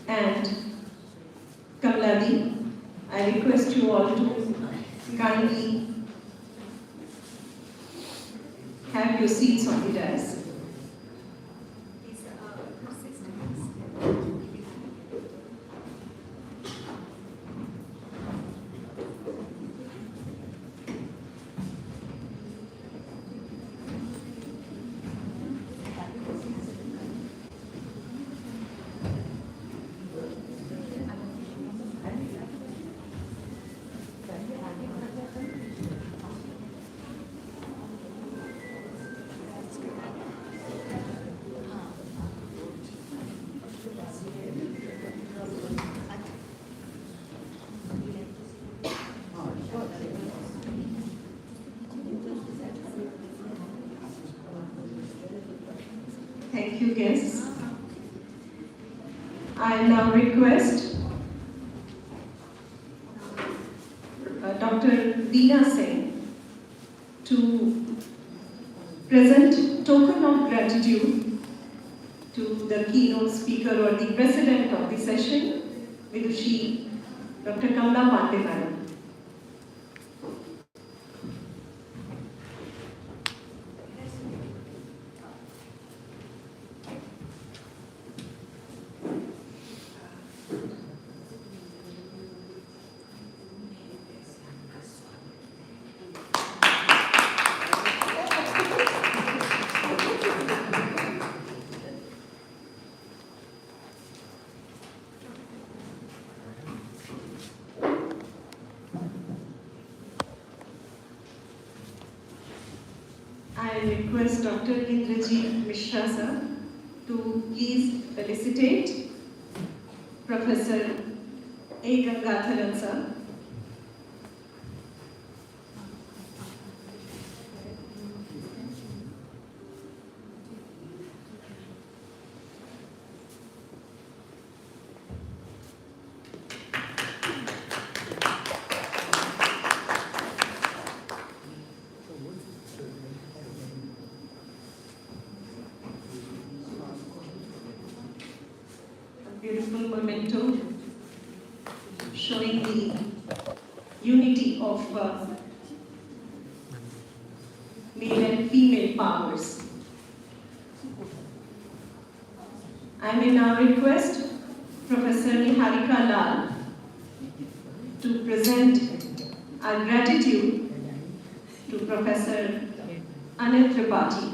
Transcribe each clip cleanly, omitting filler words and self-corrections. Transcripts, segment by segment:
and Kamladi. I request you all to kindly have your seats on the dais. Thank you, guests. I now request Dr. Veena Singh to present token of gratitude to the keynote speaker or the president of the session, Vidushi Dr. Kamla Pandey Madam. I request Dr. Indrajit Mishra sir to please felicitate Professor A. Gangatharan sir. Beautiful memento showing the unity of male and female powers. I may now request Professor Niharika Lal to present our gratitude to Professor Anil Tripathi.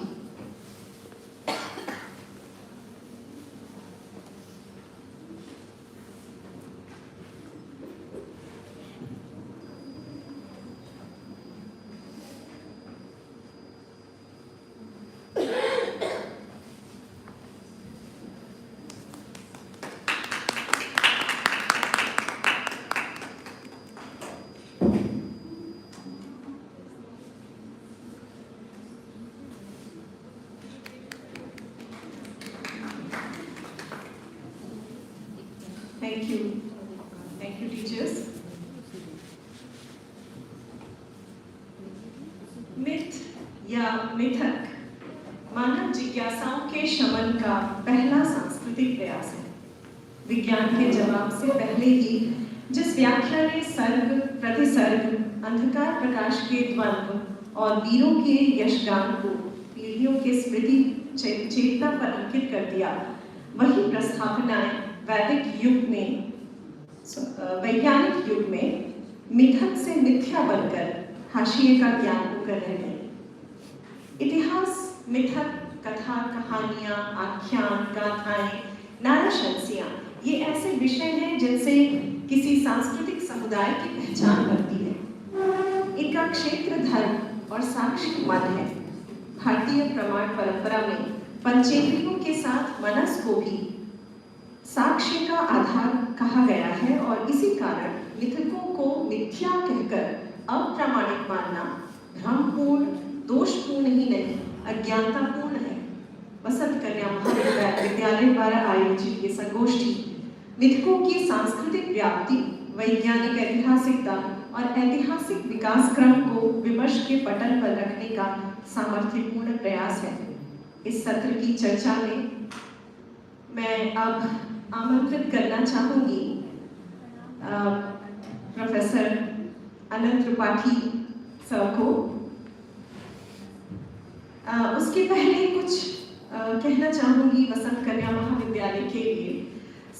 Thank you. Thank you, teachers. Myth या मिथक मानव जिज्ञासाओं के शमन का पहला सांस्कृतिक प्रयास है। विज्ञान के जवाब से पहले ही जिस व्याख्या ने सर्ग, प्रतिसर्ग, अंधकार प्रकाश के द्वंद्व और वीरों के यशगान को पीढ़ियों के स्मृति चेतना पर अंकित कर दिया, वही प्रस्थापनाएं वैज्ञानिक युग में मिथक से मिथ्या बनकर हाशिए का ज्ञान होकर रह गई। इतिहास, मिथक, कथा, कहानियां, आख्यान, गाथाएं, नाराशंसियां ये ऐसे विषय हैं जिनसे किसी सांस्कृतिक समुदाय की पहचान बनती है। इनका क्षेत्र धर्म और साक्ष्य मन है। भारतीय प्रमाण परंपरा में पंचेंद्रियों के साथ मनस को भी साक्ष्य का आधार कहा गया है और इसी कारण मिथकों को मिथ्या कहकर अप्रामाणिक मानना भ्रमपूर्ण, दोषपूर्ण ही नहीं, अज्ञानतापूर्ण है। वसंत कन्या महाविद्यालय द्वारा आयोजित ये संगोष्ठी मिथकों की सांस्कृतिक व्याप्ति, वैज्ञानिक ऐतिहासिकता और ऐतिहासिक विकास क्रम को विमर्श के पटल पर रखने का सामर्थ्यपूर्ण प्रयास है। इस सत्र की चर्चा में मैं अब आमंत्रित करना चाहूँगी प्रोफेसर अनंत त्रिपाठी सर को। उसके पहले कुछ कहना चाहूँगी वसंत कन्या महाविद्यालय के लिए।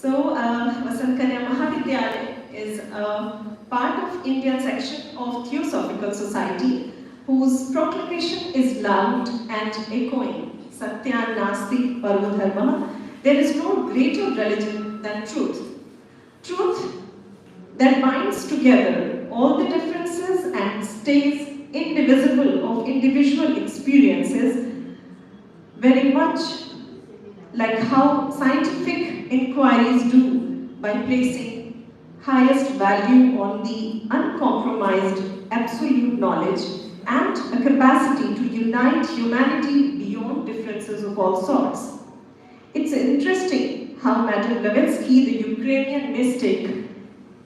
वसंत कन्या महाविद्यालय is a part of Indian section of Theosophical Society whose proclamation is loud and echoing, Satya Nasti Parvo Dharma. There is no greater religion than truth. Truth that binds together all the differences and stays indivisible of individual experiences, very much like how scientific inquiries do by placing highest value on the uncompromised absolute knowledge and a capacity to unite humanity beyond differences of all sorts. It's interesting how Madame Blavatsky, the Ukrainian mystic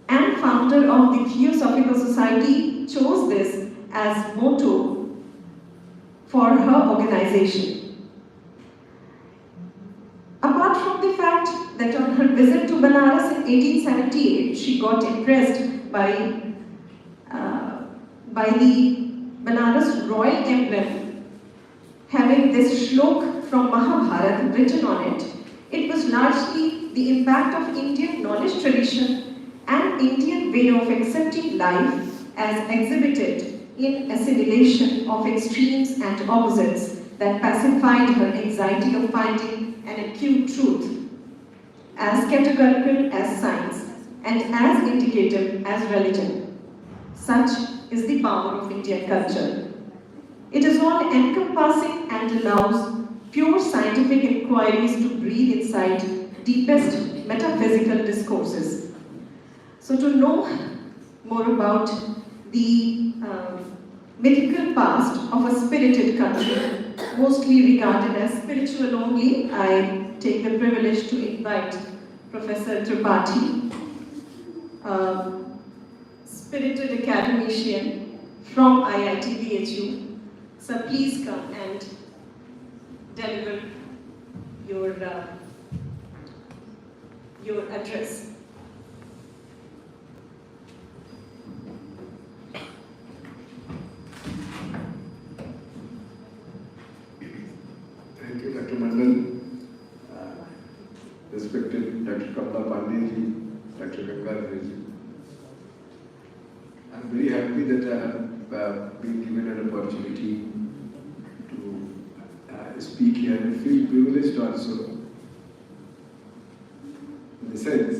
and founder of the Theosophical Society, chose this as motto for her organization. Apart from the fact that on her visit to Banaras in 1878, she got impressed by the Banaras royal emblem having this shlok from Mahabharata written on it. It was largely the impact of Indian knowledge tradition and Indian way of accepting life as exhibited in assimilation of extremes and opposites that pacified her anxiety of finding an acute truth, as categorical as science and as indicative as religion. Such is the power of Indian culture. It is all-encompassing and allows pure scientific inquiries to breathe inside deepest metaphysical discourses. So to know more about the mythical past of a spirited country, mostly regarded as spiritual only, I take the privilege to invite Professor Tripathi, spirited academician from IIT BHU. So please come and deliver your address. Thank you, Dr. Mandal. Respected Dr. Kamla Pandey, Dr. Gangadhar. I'm very happy that I have been given an opportunity to speak here and feel privileged also, in the sense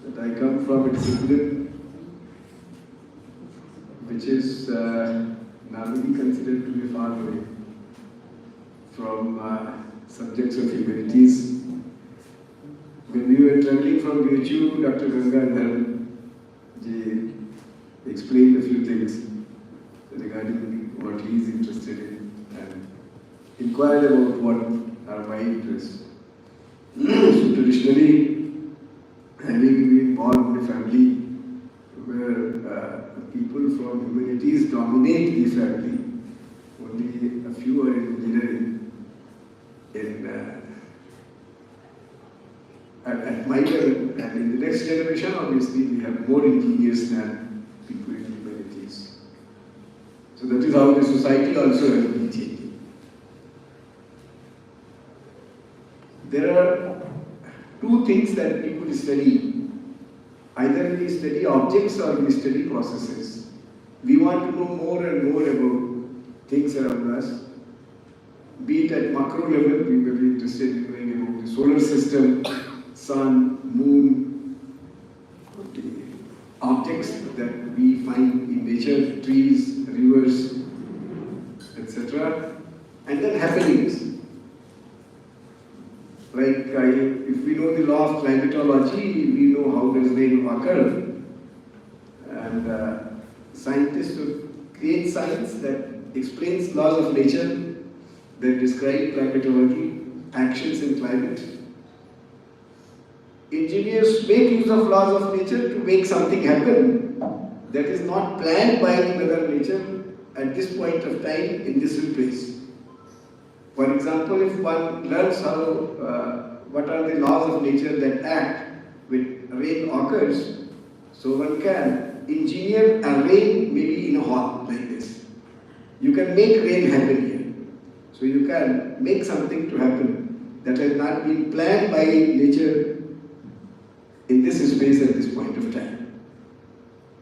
that I come from a discipline which is normally considered to be far away from subjects of humanities. When we were traveling from BHU, Dr. Gangadhar ji explained a few things regarding what he is interested in and inquired about what are my interests. So traditionally, having been born in a family where people from humanities dominate the family, only a few are in engineering. At my level, and in the next generation, obviously, we have more engineers than people in humanities. So that is how the society also has been changing. There are two things that people study. Either we study objects or we study processes. We want to know more and more about things around us. Be it at macro level, we may be interested in knowing about the solar system, sun, moon, the objects that we find in nature, trees, rivers, etc. And then happenings. Like if we know the law of climatology, we know how does rain occur. And scientists would create science that explains laws of nature, that describe climatology, actions in climate. Engineers make use of laws of nature to make something happen that is not planned by Mother Nature at this point of time in this place. For example, if one learns how what are the laws of nature that act when rain occurs. So one can engineer a rain maybe in a hall like this. You can make rain happen here. So you can make something to happen that has not been planned by nature in this space at this point of time.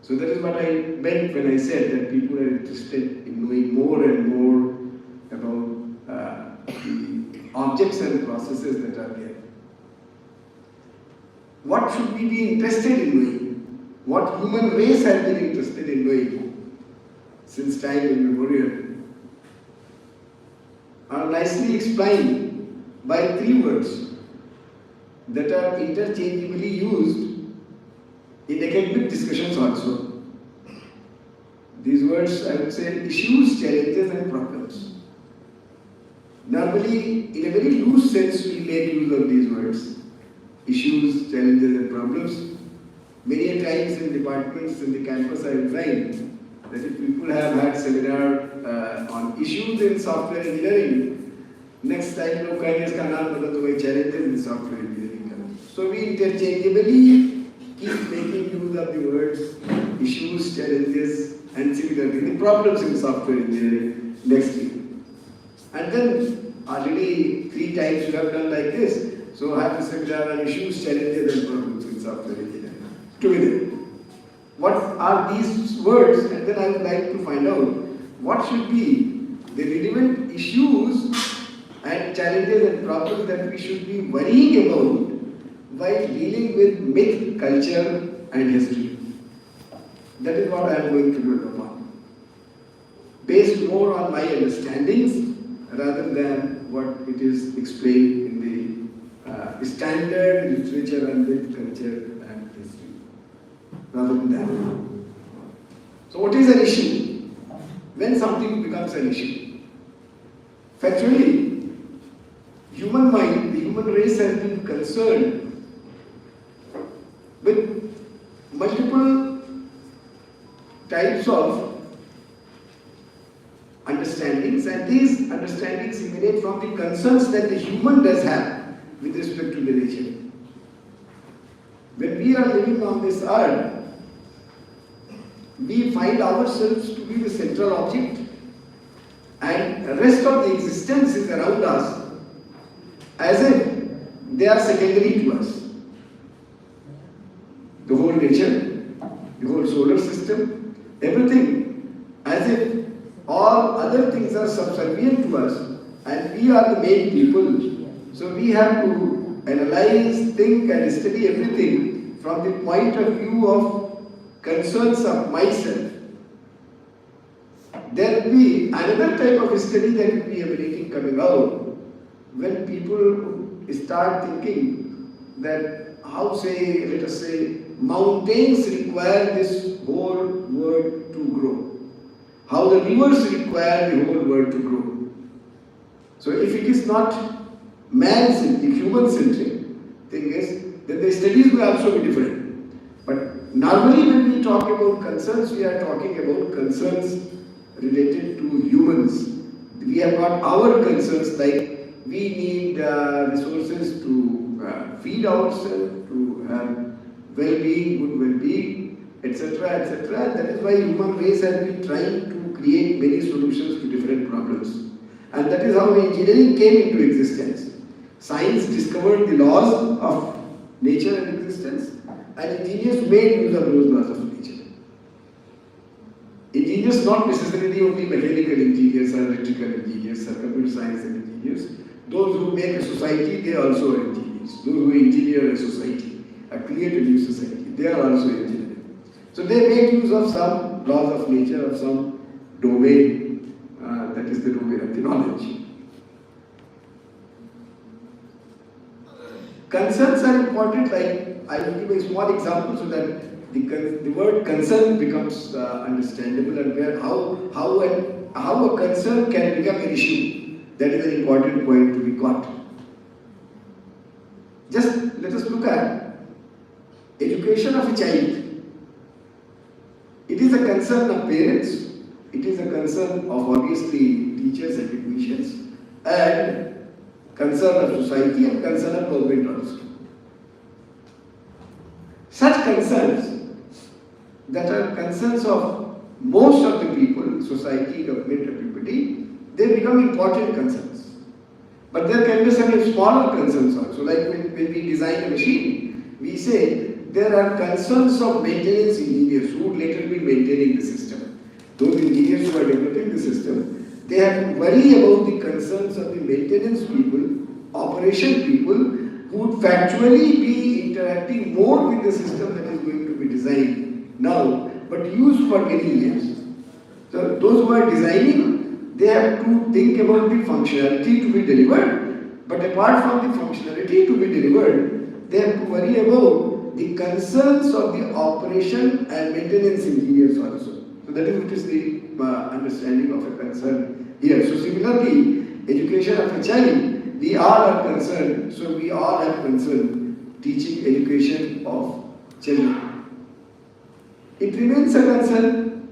So that is what I meant when I said that people are interested in knowing more and more about the objects and processes that are there. What should we be interested in knowing? What human race has been interested in knowing since time immemorial are nicely explained by 3 words that are interchangeably used in academic discussions also. These words, I would say, issues, challenges and problems. Normally, in a very loose sense, we make use of these words. Issues, challenges and problems. Many a times in departments in the campus I find that if people have had seminar on issues in software engineering, next time लोग कहेंगे इसका नाम बदल दो challenges in software engineering का. So we interchangeably keep making use of the words issues, challenges and similarly the problems in software engineering next week. And then already 3 times you have done like this. So I have to seminar on issues, challenges and problems in software engineering together. What are these words? And then I would like to find out what should be the relevant issues and challenges and problems that we should be worrying about while dealing with myth, culture and history. That is what I am going to build upon. Based more on my understandings rather than what it is explained in the standard literature on myth, culture and history. Rather than that. So what is an issue? When something becomes an issue? Factually, human mind, the human race has been concerned with multiple types of understandings, and these understandings emanate from the concerns that the human does have with respect to the nature. When we are living on this earth, we find ourselves to be the central object and the rest of the existence is around us as if they are secondary to us. The whole nature, the whole solar system, everything as if all other things are subservient to us and we are the main people. So we have to analyze, think and study everything from the point of view of concerns of myself. There will be another type of study that will be emanating coming out when people start thinking that how say, let us say, mountains require this whole world to grow. How the rivers require the whole world to grow. So if it is not man-centric, human-centric thing is, then the studies will also be different. But normally when we talk about concerns, we are talking about concerns related to humans. We have got our concerns like we need resources to feed ourselves, to have well-being, good well-being, etc., etc. That is why human race has been trying to create many solutions to different problems. And that is how engineering came into existence. Science discovered the laws of nature and existence, and engineers made use of those laws of nature. Engineers, not necessarily only mechanical engineers or electrical engineers or computer science engineers. Those who make a society, they also are engineers. Those who engineer a society, create a new society, they are also engineers. So they make use of some laws of nature, of some domain, that is the domain of the knowledge. Concerns are important, like I will give a small example so that the word concern becomes understandable and where how a concern can become an issue. That is an important point to be got. Just let us look at education of a child. It is a concern of parents, it is a concern of obviously teachers and technicians, and concern of society and concern of government also. Such concerns that are concerns of most of the people, society, government, everybody, they become important concerns. But there can be some smaller concerns also. Like when we design a machine, we say there are concerns of maintenance engineers who would later be maintaining the system. Those engineers who are developing the system, they have to worry about the concerns of the maintenance people, operation people, who would factually be interacting more with the system that is going to be designed now, but used for many years. So those who are designing, they have to think about the functionality to be delivered, but apart from the functionality to be delivered, they have to worry about the concerns of the operation and maintenance engineers also. So that is what is the understanding of a concern here. So similarly, education of a child, we all are concerned, so we all have concern teaching education of children. It remains a concern.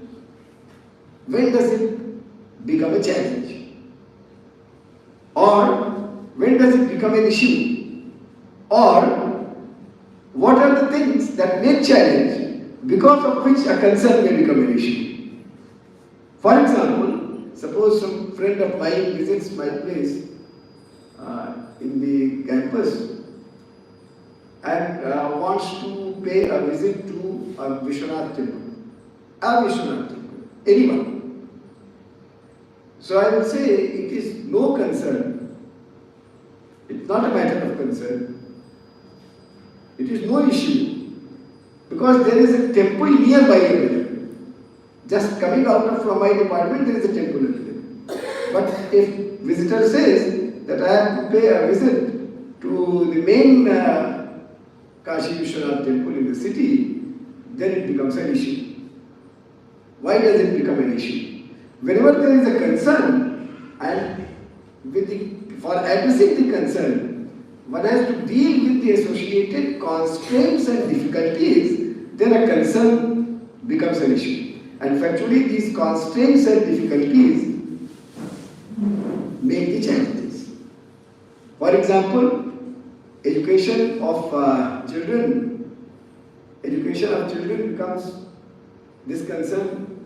When does it become a challenge? Or when does it become an issue? Or what are the things that make challenge because of which a concern may become an issue? For example, suppose some friend of mine visits my place in the campus and wants to pay a visit to a Vishwanath temple. A Vishwanath temple. Anyone. So I will say it is no concern. It's not a matter of concern. It is no issue. Because there is a temple nearby. Just coming out from my department, there is a temple there. But if visitor says that I have to pay a visit to the main Kashi Vishwanath temple in the city, then it becomes an issue. Why does it become an issue? Whenever there is a concern, and for addressing the concern, one has to deal with the associated constraints and difficulties, then a concern becomes an issue. And factually, these constraints and difficulties make the challenges. For example, education of children becomes, this concern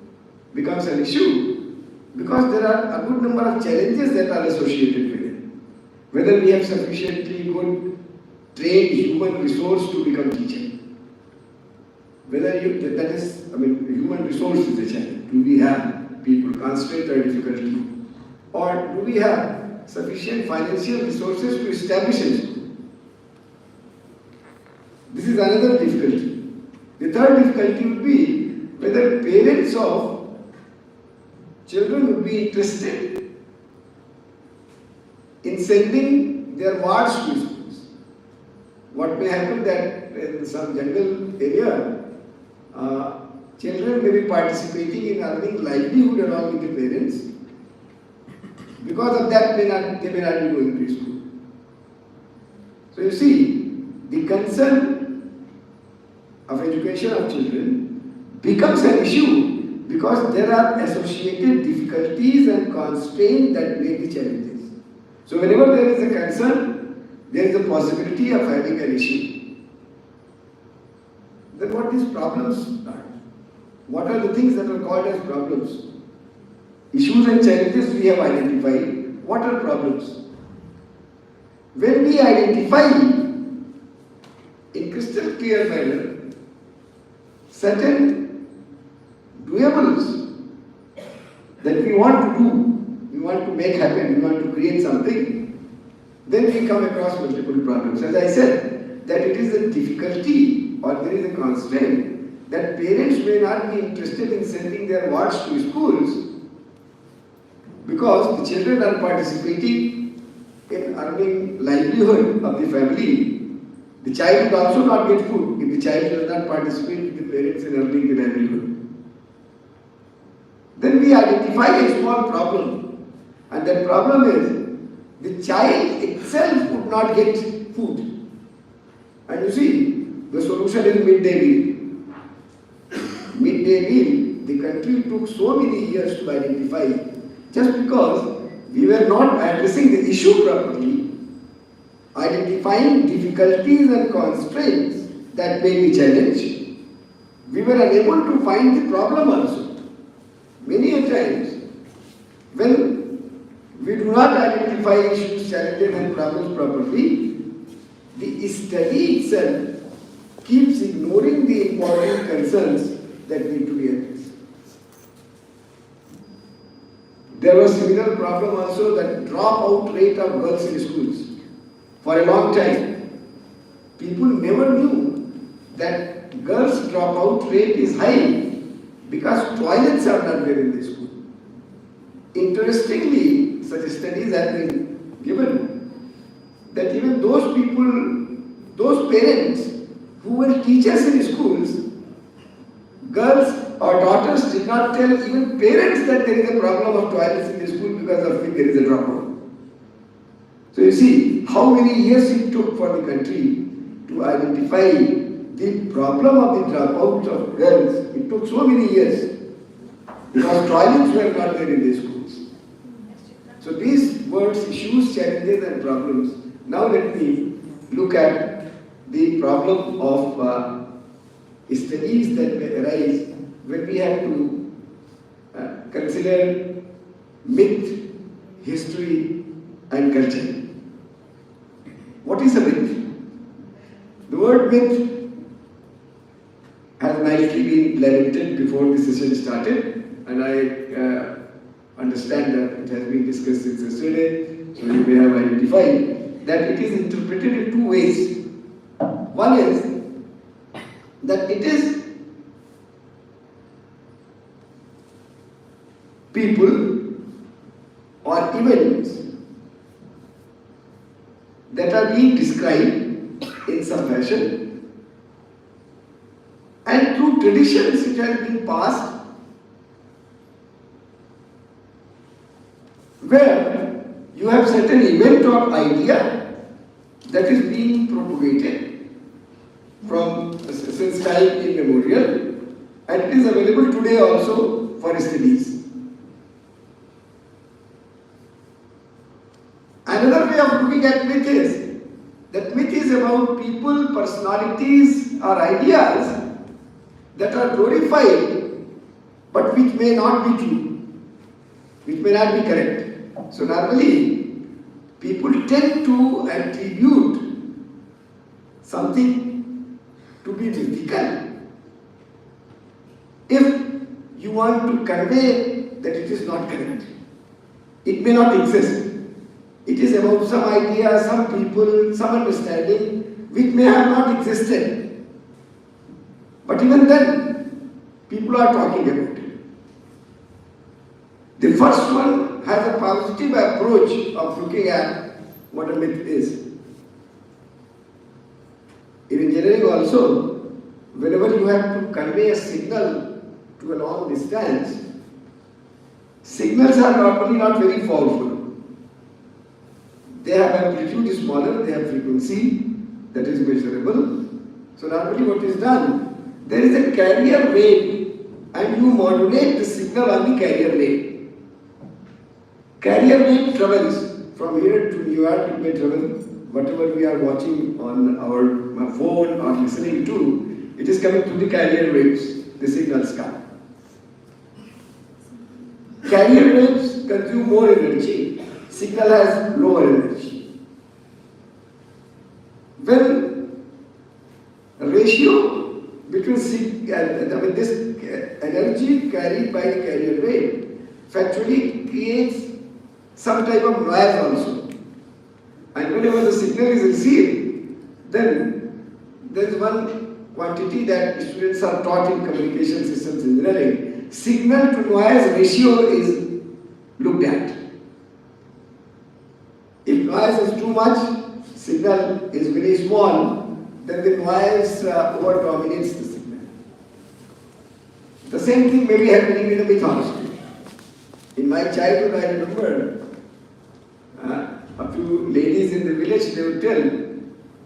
becomes an issue because there are a good number of challenges that are associated with it. Whether we have sufficiently good trained human resource to become teacher. Whether human resource is a challenge. Do we have people, constraint or difficulty? Or do we have sufficient financial resources to establish a school? This is another difficulty. The third difficulty would be whether parents of children would be interested in sending their wards to schools. What may happen that in some jungle area, children may be participating in earning livelihood along with the parents. Because of that, they may not be going to school. So you see, the concern of education of children becomes an issue because there are associated difficulties and constraints that make the challenges. So whenever there is a concern, there is a possibility of having an issue. Then what these problems are? What are the things that are called as problems? Issues and challenges we have identified. What are problems? When we identify in crystal clear manner certain doables that we want to do, we want to make happen, we want to create something, then we come across multiple problems. As I said, that it is a difficulty or there is a constraint that parents may not be interested in sending their wards to schools because the children are participating in earning livelihood of the family. The child will also not get food if the child does not participate with the parents in earning the livelihood. Then we identify a small problem, and that problem is the child itself would not get food. And you see, the solution is midday meal. Midday meal, the country took so many years to identify just because we were not addressing the issue properly. identifying difficulties and constraints that may be challenged, we were unable to find the problem also. Many a times, when we do not identify issues, challenges and problems properly, the study itself keeps ignoring the important concerns that need to be addressed. There was similar problem also, that dropout rate of girls in schools. For a long time, people never knew that girls' dropout rate is high because toilets are not there in the school. Interestingly, such studies have been given that even those people, those parents who were teachers in schools, girls or daughters did not tell even parents that there is a problem of toilets in the school because of which there is a dropout. So you see how many years it took for the country to identify the problem of the dropout of girls. It took so many years because toilets were not there in the schools. So these words, issues, challenges and problems. Now let me look at the problem of studies that may arise when we have to consider myth, history and culture. What is a myth? The word myth has nicely been lamented before the session started, and I understand that it has been discussed since yesterday, so you may have identified that it is interpreted in two ways. One is that it is people or events that are being described in some fashion, and through traditions which have been passed, where you have certain event or idea that is being propagated from since time immemorial, and it is available today also for studies. Another way of looking at myth is that myth is about people, personalities or ideas that are glorified but which may not be true, which may not be correct. So normally people tend to attribute something to be mythical if you want to convey that it is not correct. It may not exist. It is about some idea, some people, some understanding which may have not existed. But even then, people are talking about it. The first one has a positive approach of looking at what a myth is. In engineering also, whenever you have to convey a signal to a long distance, signals are normally not very powerful. They have amplitude is smaller, they have frequency that is measurable. So normally what is done, there is a carrier wave and you modulate the signal on the carrier wave. Carrier wave travels from here to New York. It may travel whatever we are watching on our phone or listening to, it is coming through the carrier waves, the signals come. Carrier waves consume more energy. Signal has lower energy. When ratio between this energy carried by the carrier wave factually creates some type of noise also. And whenever the signal is received, then there is one quantity that students are taught in communication systems engineering. Signal to noise ratio is looked at. If noise is too much, signal is very small, then the noise over dominates the signal. The same thing may be happening in the mythology. In my childhood, I remember a few ladies in the village, they would tell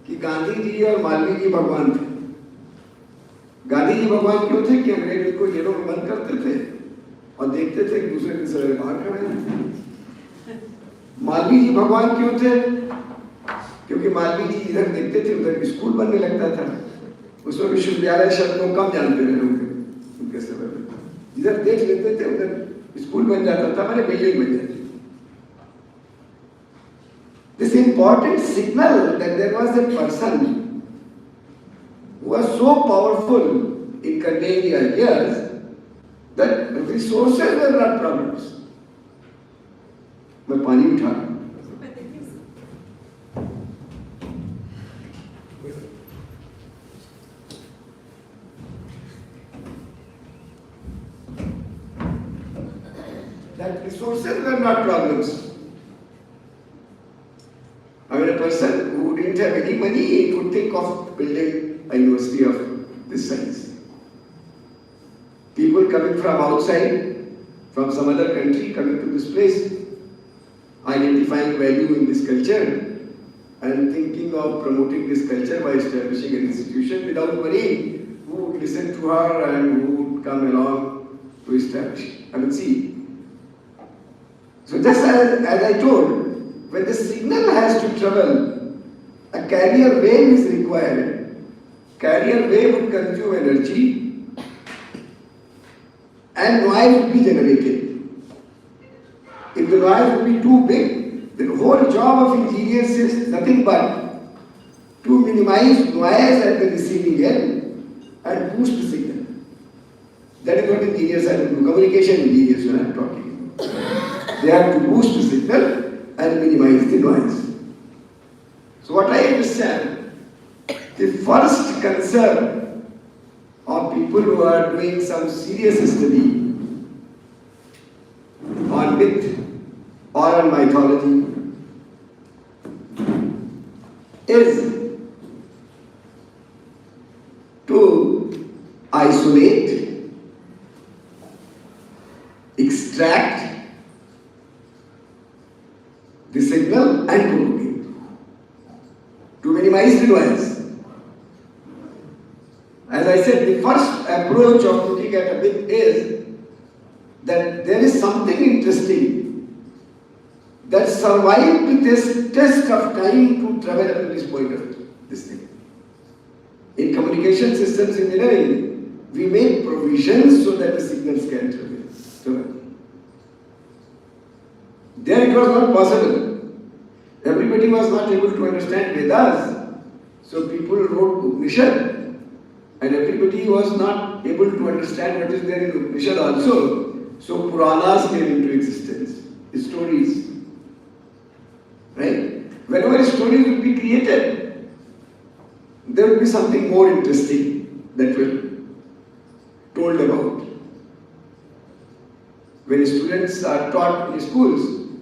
कि गांधी जी और मालवीय जी भगवान थे. गांधी जी भगवान क्यों थे कि अंग्रेज को जेलों में बंद करते थे और देखते थे कि दूसरे दिन सड़क बाहर खड़े हैं. मालवीय जी भगवान क्यों थे क्योंकि मालवीय जी इधर देखते थे उधर स्कूल बनने लगता था, उसमें विश्वविद्यालय शब्द को कम जानते रहे लोग उनके समय में, जिधर देख लेते थे उधर स्कूल बन जाता था, हमारे बिल्डिंग बन जाती। This important signal that there was a person who was so powerful in conveying the ideas that resources were not problems. मैं पानी उठा रहा हूं। That resources were not problems. I mean, a person who didn't have any money could think of building a university of this size. People coming from outside, from some other country, coming to this place, identifying value in this culture and thinking of promoting this culture by establishing an institution without worrying who would listen to her and who would come along to establish. I mean, see. So just as I told, when the signal has to travel, a carrier wave is required. Carrier wave would consume energy and noise would be generated. If the noise would be too big, the whole job of engineers is nothing but to minimize noise at the receiving end and boost the signal. That is what engineers have to do, communication engineers when I am talking. They have to boost the signal and minimize the noise. So what I understand, the first concern of people who are doing some serious study on myth or on mythology is to isolate, extract the signal and propagate to minimize the noise. As I said, the first approach of looking at a myth is that there is something interesting that survived this test of time to travel up to this point of this thing. In communication systems engineering, we make provisions so that the signals can travel. There it was not possible. Everybody was not able to understand Vedas, so people wrote Upanishad. And everybody was not able to understand what is there in Upanishad also. So Puranas came into existence, stories. Right? Whenever stories will be created, there will be something more interesting that will told about. When students are taught in schools,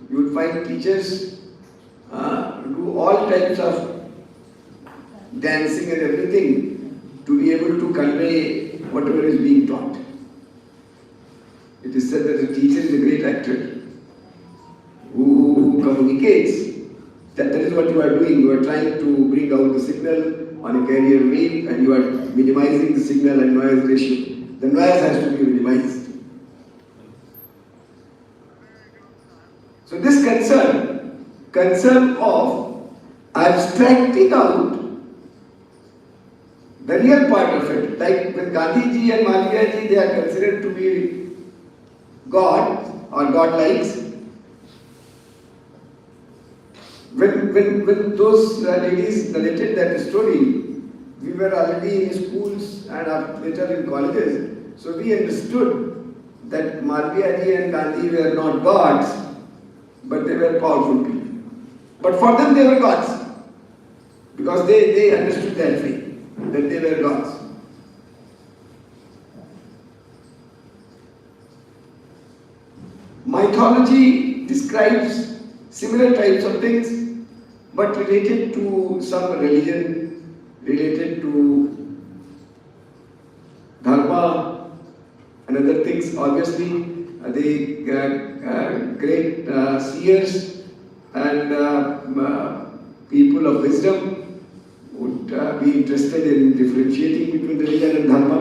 you will find teachers do all types of dancing and everything to be able to convey whatever is being taught. It is said that a teacher is a great actor who communicates. That is what you are doing. You are trying to bring out the signal on a carrier wave and you are minimizing the signal and noise ratio. The noise has to be minimized. So this concern of abstracting out the real part of it, like when Gandhi ji and Malviya ji, they are considered to be God or godlikes. When those ladies narrated that story, we were already in schools and later in colleges, so we understood that Malviya ji and Gandhi were not gods, but they were powerful people. But for them they were gods, because they understood that way, that they were gods. Mythology describes similar types of things, but related to some religion, related to dharma and other things. Obviously, the great seers and people of wisdom would be interested in differentiating between religion and dharma.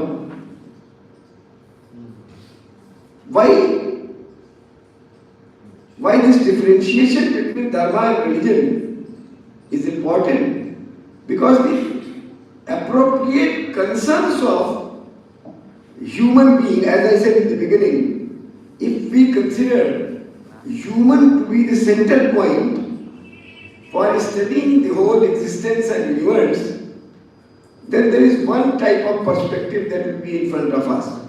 Why this differentiation between dharma and religion is important because the appropriate concerns of human being, as I said in the beginning, if we consider human to be the center point for studying the whole existence and universe, then there is one type of perspective that will be in front of us.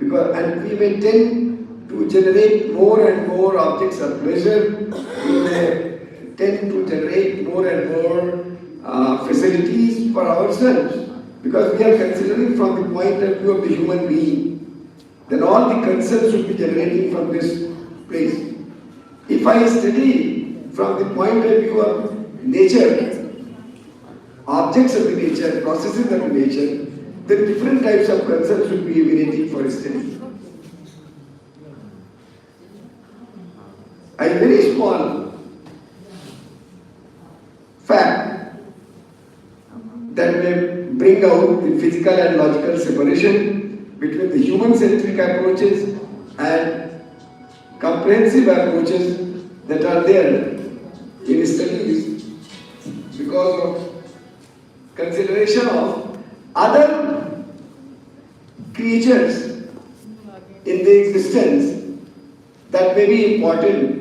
And we may tend to generate more and more objects of pleasure, we may tend to generate more and more facilities for ourselves, because we are considering from the point of view of the human being, then all the concerns should be generating from this place. If I study from the point of view of nature, objects of the nature, processes of the nature, then different types of concerns should be emanating for study. A very small fact that may bring out the physical and logical separation between the human-centric approaches and comprehensive approaches that are there in studies because of consideration of other creatures in the existence that may be important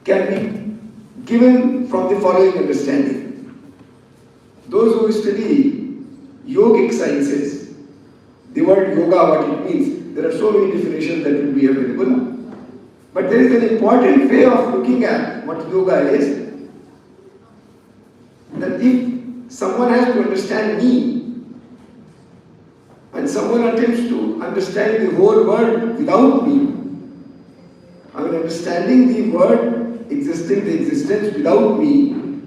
can be given from the following understanding. Those who study yogic sciences, the word yoga, what it means, there are so many definitions that will be available. But there is an important way of looking at what yoga is, that if someone has to understand me, and someone attempts to understand the whole world without me, understanding the world existing, the existence without me,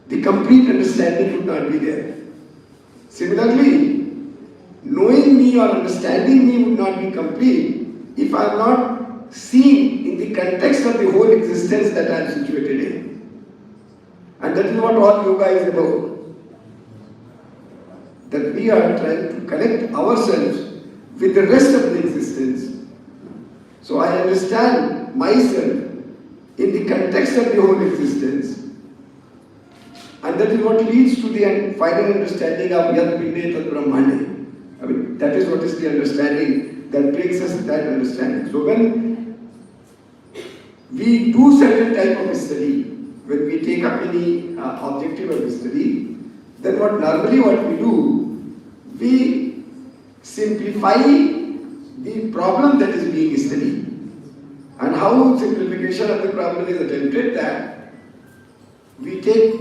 the complete understanding would not be there. Similarly, knowing me or understanding me would not be complete if I am not seen in the context of the whole existence that I am situated in. And that is what all yoga is about. That we are trying to connect ourselves with the rest of the existence. So I understand myself in the context of the whole existence. And that is what leads to the final understanding of Yat Pinde Tat Brahmane. That is what is the understanding that brings us that understanding. So when we do certain type of study, when we take up any objective of study, then what we do, we simplify the problem that is being studied. And how simplification of the problem is attempted, that we take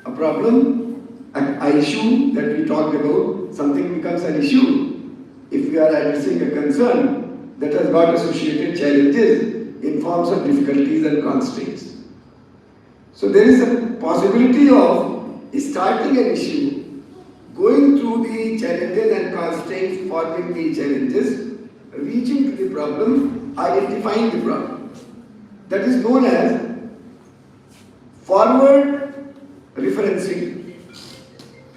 a problem, an issue that we talked about, something becomes an issue if we are addressing a concern that has got associated challenges in forms of difficulties and constraints. So there is a possibility of starting an issue, going through the challenges and constraints forming the challenges, reaching to the problem, identifying the problem. That is known as forward referencing.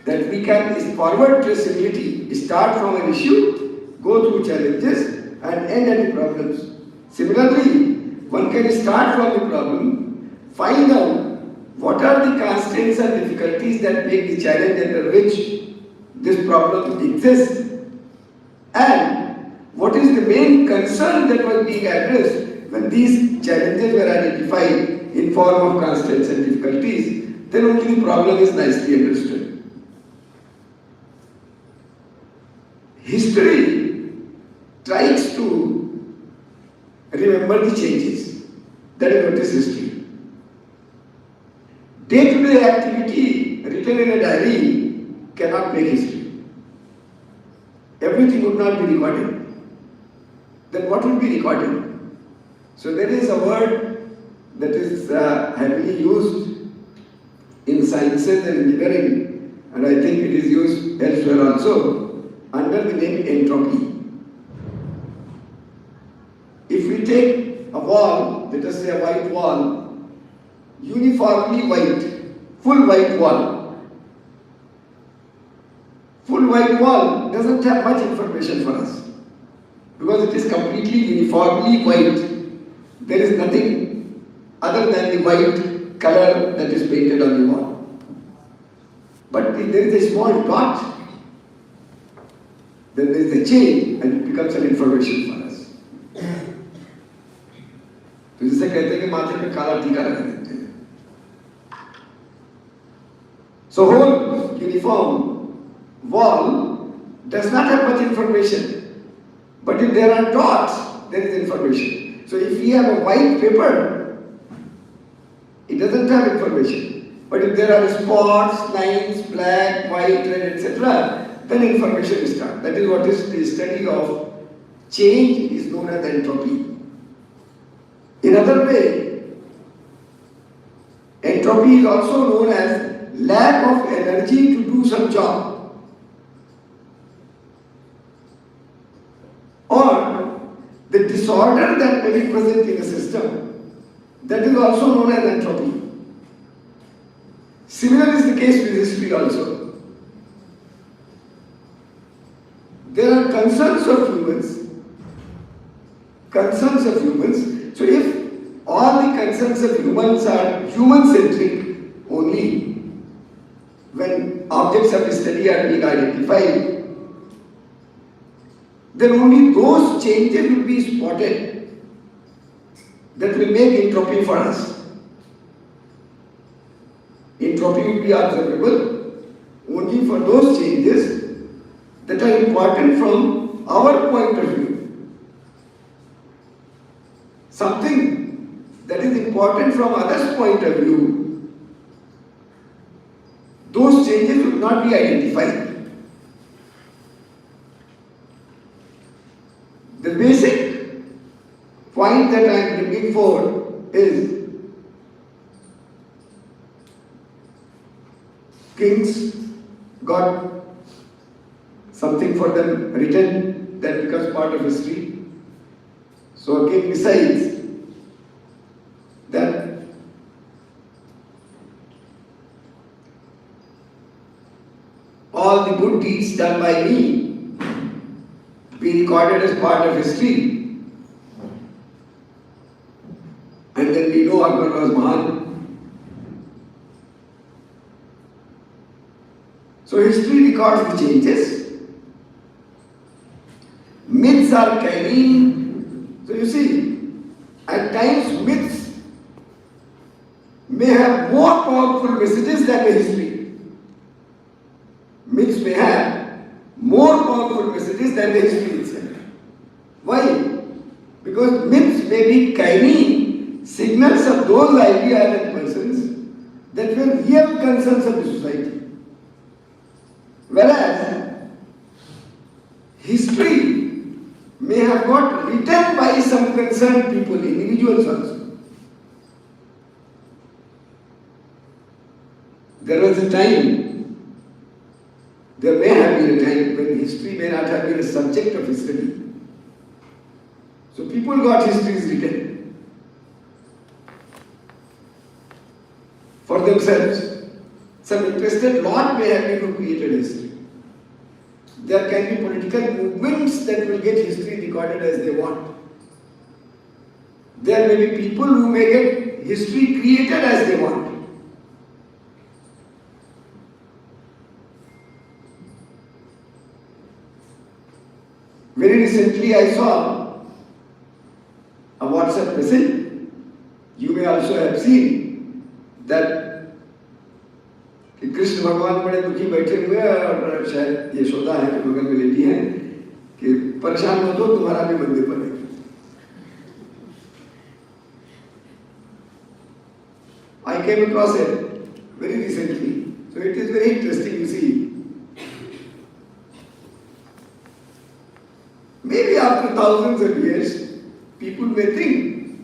That we can, forward traceability, start from an issue, go through challenges and end at the problems. Similarly, one can start from the problem, find out what are the constraints and difficulties that make the challenge under which this problem exists, and what is the main concern that was being addressed when these challenges were identified in form of constraints and difficulties, then only the problem is nicely understood. History tries to remember the changes. That is what is history. Day-to-day activity written in a diary cannot make history. Everything would not be recorded. Then what will be recorded? So there is a word that is heavily used in sciences and engineering, and I think it is used elsewhere also, under the name entropy. If we take a wall, let us say a white wall, uniformly white, full white wall. Full white wall doesn't have much information for us, because it is completely uniformly white. There is nothing other than the white color that is painted on the wall. But if there is a small dot, then there is a change and it becomes an information for us. तो जिसे कहते हैं कि माथे पे काला टीका लगा देते हैं. So whole uniform wall does not have much information, but if there are dots, there is information. So if we have a white paper, it doesn't have information. But if there are spots, lines, black, white, red, etc., then information is started. That is what is the study of change is known as entropy. In other way, entropy is also known as lack of energy to do some job, or the disorder that may be present in a system, that is also known as entropy. Similar is the case with history also. There are concerns of humans. So if all the concerns of humans are human-centric only, when objects of study are being identified, then only those changes will be spotted that will make entropy for us. Entropy will be observable only for those changes that are important from our point of view. Something that is important from others' point of view, those changes will not be identified. The basic point that I am bringing forward is kings got something for them written that becomes part of history. So a king decides that all the good deeds done by me be recorded as part of history. And then we know Akbar was Mahan. So history records the changes. Myths are carrying. So you see, at times myths may have more powerful messages than the history. Myths may have more powerful messages than the history itself. Why? Because myths may be carrying signals of those ideas and persons that were real concerns of the society. Whereas history may have got written by some concerned people, individuals also. There was a time, there may have been a time when history may not have been a subject of study. So people got histories written for themselves. Some interested lot may have been who created history. There can be political movements that will get history recorded as they want. There may be people who may get history created as they want. Very recently I saw a WhatsApp message. You may also have seen that Krishna भगवान बड़े दुखी बैठे हुए हैं और शायद यशोदा है जो बगल में लेटी है कि परेशान मत हो, तुम्हारा भी मंदिर बनेगा. I came across it very recently, so it is very interesting to see. Maybe after thousands of years, people may think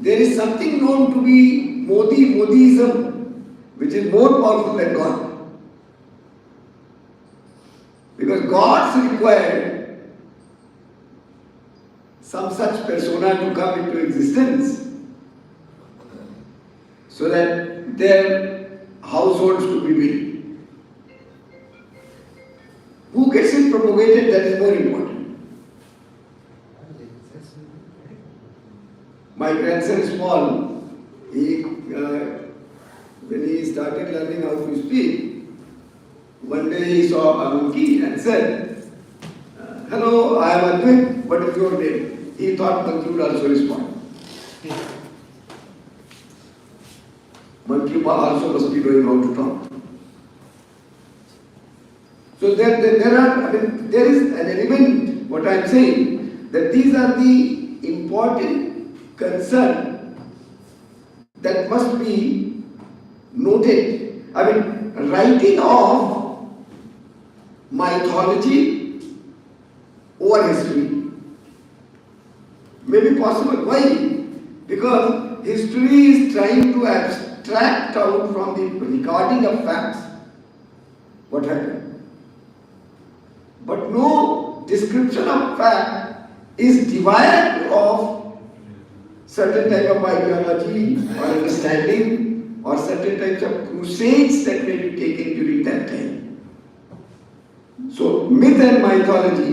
there is something known to be Modiism, which is more powerful than God. Because gods required some such persona to come into existence so that their households could be built. Who gets it propagated, that is more important. My grandson is small. When he started learning how to speak, one day he saw a monkey and said, "Hello, I am Advait, what is your name?" He thought monkey would also respond. Monkey also must be knowing how to talk. So there is an element, what I am saying, that these are the important concerns that must be noted. Writing off mythology over history may be possible. Why? Because history is trying to abstract out from the recording of facts what happened. But no description of fact is devoid of certain type of ideology or understanding or certain types of crusades that may be taken during that time. So myth and mythology,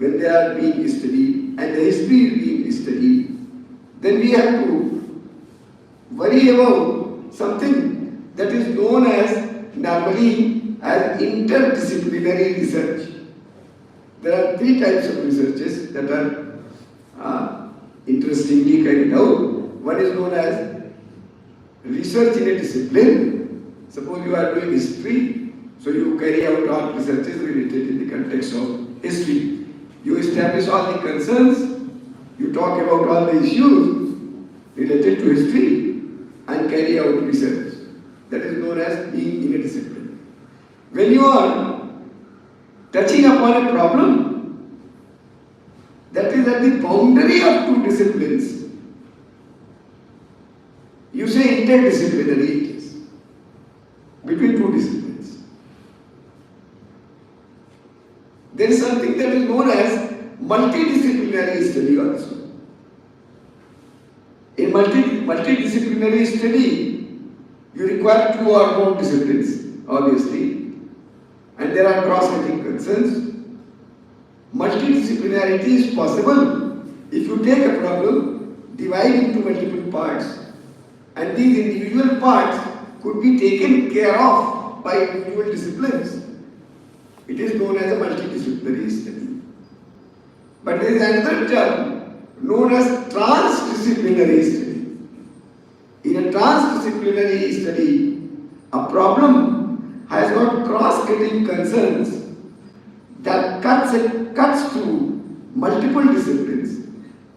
when they are being studied and the history is being studied, then we have to worry about something that is known as normally as interdisciplinary research. There are three types of researches that are interestingly carried out. One is known as research in a discipline. Suppose you are doing history, so you carry out all researches related in the context of history. You establish all the concerns, you talk about all the issues related to history and carry out research. That is known as being in a discipline. When you are touching upon a problem that is at the boundary of two disciplines, you say interdisciplinary it is, between two disciplines. There is something that is known as multidisciplinary study also. In multidisciplinary study, you require two or more disciplines, obviously, and there are cross-cutting concerns. Multidisciplinarity is possible if you take a problem, divide into multiple parts, and these individual parts could be taken care of by individual disciplines. It is known as a multidisciplinary study. But there is another term known as transdisciplinary study. In a transdisciplinary study, a problem has got cross-cutting concerns that cuts through multiple disciplines,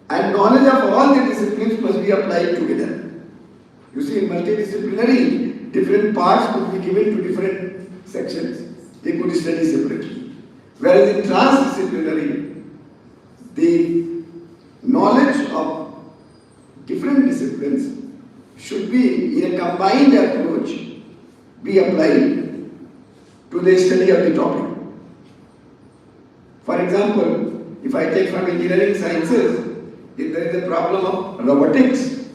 and knowledge of all the disciplines must be applied together. You see, in multidisciplinary, different parts could be given to different sections. They could study separately. Whereas in transdisciplinary, the knowledge of different disciplines should be, in a combined approach, be applied to the study of the topic. For example, if I take from engineering sciences, if there is a problem of robotics,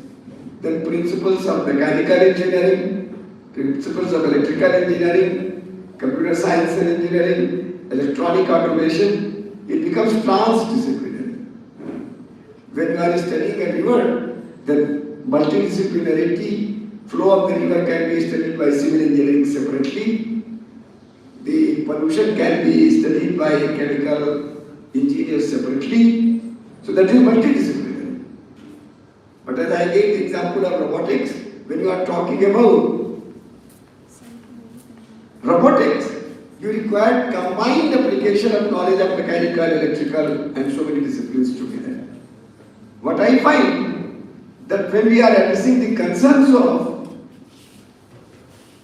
then principles of mechanical engineering, principles of electrical engineering, computer science and engineering, electronic automation, it becomes transdisciplinary. When you are studying a river, then multidisciplinarity, flow of the river can be studied by civil engineering separately. The pollution can be studied by chemical engineers separately. So that is multidisciplinary. But as I gave the example of robotics, when you are talking about robotics, you require combined application of knowledge of mechanical, electrical, and so many disciplines together. What I find that when we are addressing the concerns of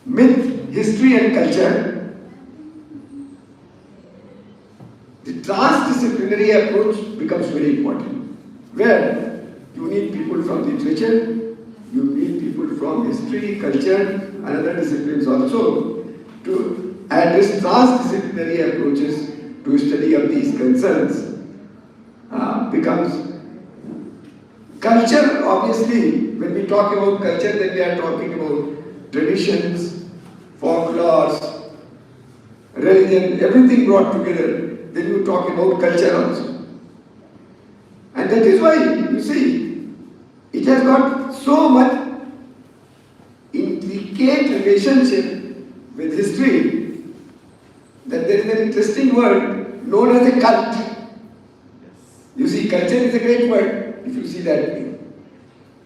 myth, history, and culture, the transdisciplinary approach becomes very important, where you need people from literature, you need people from history, culture, and other disciplines also to address transdisciplinary approaches to study of these concerns. Becomes culture. Obviously, when we talk about culture, then we are talking about traditions, folklores, religion, everything brought together. Then you talk about culture also. And that is why, you see, it has got so much intricate relationship with history, that there is an interesting word known as a cult. You see, culture is a great word, if you see that way.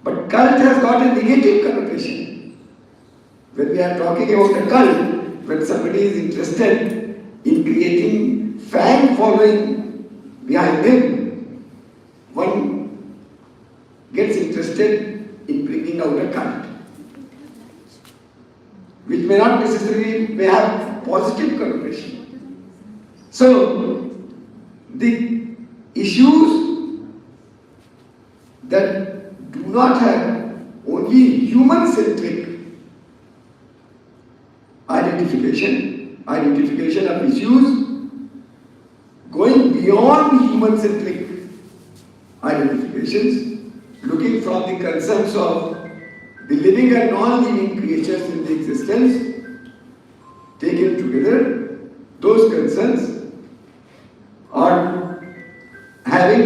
But cult has got a negative connotation. When we are talking about a cult, when somebody is interested in creating fan following behind him, one gets interested in bringing out a cult, which may not necessarily may have positive connotation. So, the issues that do not have only human-centric identification of issues, going beyond human-centric identifications, looking from the concerns of the living and non-living creatures in the existence, taken together, those concerns are having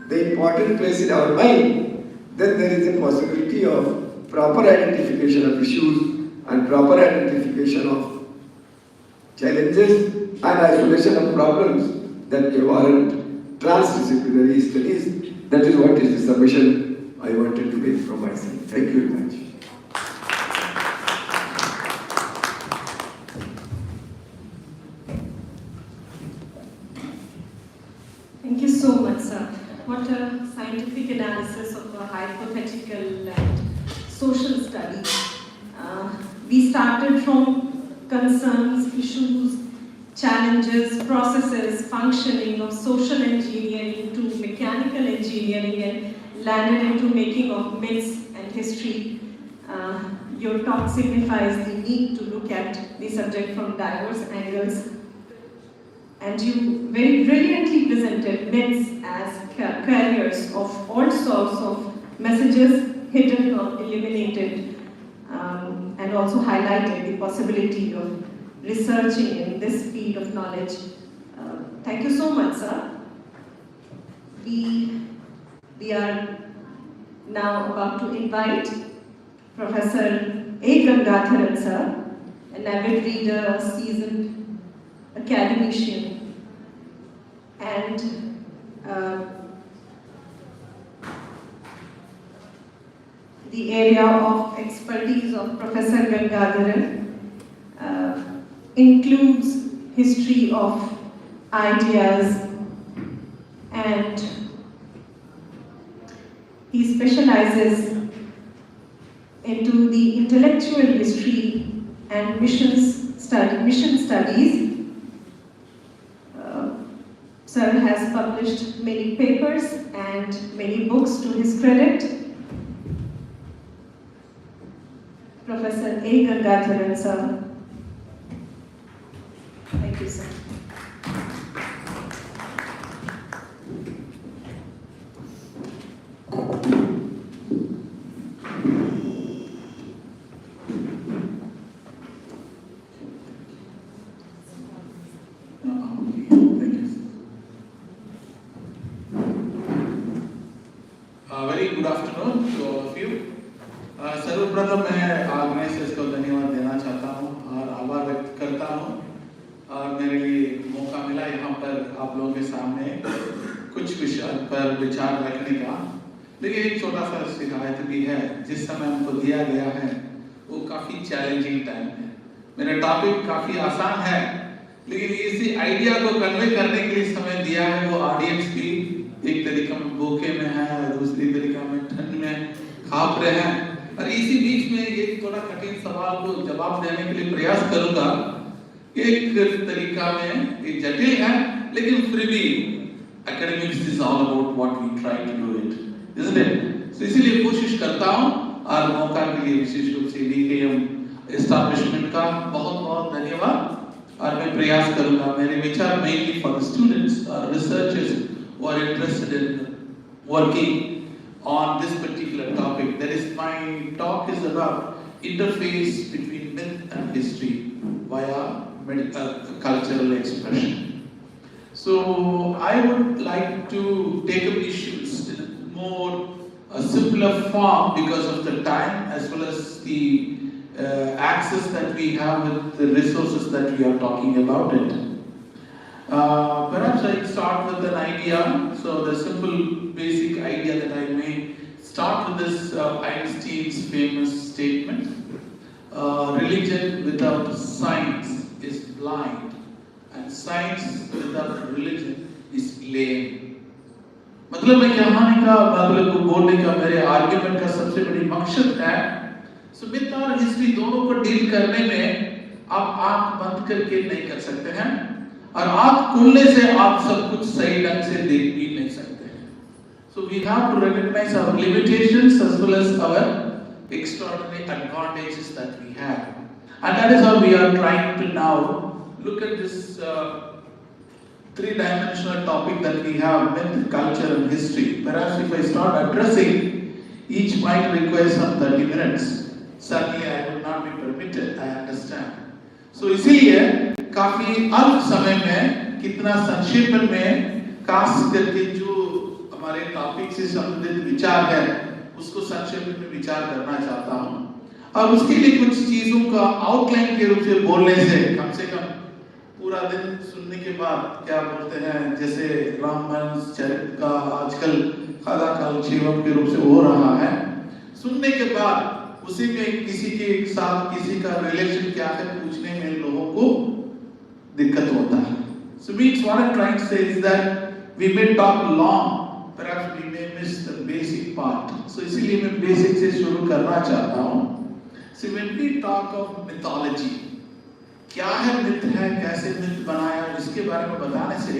the important place in our mind, then there is a possibility of proper identification of issues and proper identification of challenges and isolation of problems that warrant transdisciplinary studies. That is what is the submission I wanted to make from myself. Thank you very much. Thank you so much, sir. What a scientific analysis of a hypothetical and social study. We started from concerns, issues, challenges, processes, functioning of social engineering to mechanical engineering and landed into making of myths and history. Your talk signifies the need to look at the subject from diverse angles. And you very brilliantly presented myths as carriers of all sorts of messages, hidden or eliminated, and also highlighted the possibility of researching in this field of knowledge. Thank you so much, sir. We are now about to invite Professor A. Gangadharan, sir, an avid reader, a seasoned academician, and the area of expertise of Professor Gangadharan includes history of ideas, and he specializes into the intellectual history and mission studies. Sir has published many papers and many books to his credit. Professor A. Gangadharan, sir. Thank you, sir. Very good afternoon to all of you. सर्वप्रथम मैं organisers को धन्यवाद देना चाहता हूँ और आभार व्यक्त करता हूँ और मेरे लिए मौका मिला यहाँ पर आप लोगों के सामने कुछ विषय पर विचार रखने का। लेकिन एक छोटा सा शिकायत भी है, जिस समय हमको दिया गया है वो काफ़ी चैलेंजिंग टाइम है। मेरा टॉपिक काफ़ी आसान है, लेकिन इसी आइडिया को कन्वे करने के लिए समय दिया है वो ऑडियंस भी एक तरीका में भूखे में है, दूसरी तरीका में ठंड में कांप रहे हैं, और इसी बीच में ये थोड़ा कठिन सवाल को जवाब देने के लिए प्रयास करूंगा। एक तरीका में ये जटिल है, लेकिन फिर भी academics is all about what we try to do it, isn't it? So इसीलिए कोशिश करता हूँ और मौका के लिए विशेष रूप से DKM एस्टैब्लिशमेंट का बहुत बहुत धन्यवाद। और मैं प्रयास करूंगा मेरे विचार mainly for the students or researchers who are interested in working on this particular topic. That is, my talk is about interface between myth and history via cultural expression. So I would like to take up issues in more a simpler form because of the time as well as the access that we have with the resources that we are talking about it. Perhaps I start with an idea. So the simple basic idea that I may start with this Einstein's famous statement. Religion without science is blind, and science without religion is lame. मतलब मैं कहने का मतलब को बोलने का मेरे argument का सबसे बड़ी मकसद है मिथ और हिस्ट्री दोनों को डील करने में आप आंख बंद करके नहीं कर सकते हैं और आंख खुलने से आप सब कुछ सही ढंग से देख भी नहीं सकते हैं. So we have to recognize our limitations as well as our extraordinary advantages that we have, and that is how we are trying to now look at this three-dimensional topic that we have: myth, culture, and history. Perhaps if I start addressing each might require some 30 minutes. Certainly, I will not be permitted. I understand. So इसीलिए काफी अल्प समय में कितना संक्षेप में खास करके जो हमारे टॉपिक से संबंधित विचार है उसको संक्षेप में विचार करना चाहता हूँ और उसके लिए कुछ चीजों का आउटलाइन के रूप से बोलने से कम पूरा दिन सुनने के बाद क्या बोलते हैं जैसे रामायण चरित्र का आजकल कथा कालक्षेप के रूप से हो रहा है, सुनने के बाद उसी में किसी के साथ किसी का रिलेशन क्या है पूछने में लोगों को दिक्कत होता है. So means what I'm trying to say is that we may talk long, perhaps we may miss the basic part. So इसीलिए मैं basic से शुरू करना चाहता हूँ. So when we talk of mythology, क्या है myth है, कैसे myth बनाया, इसके बारे में बताने से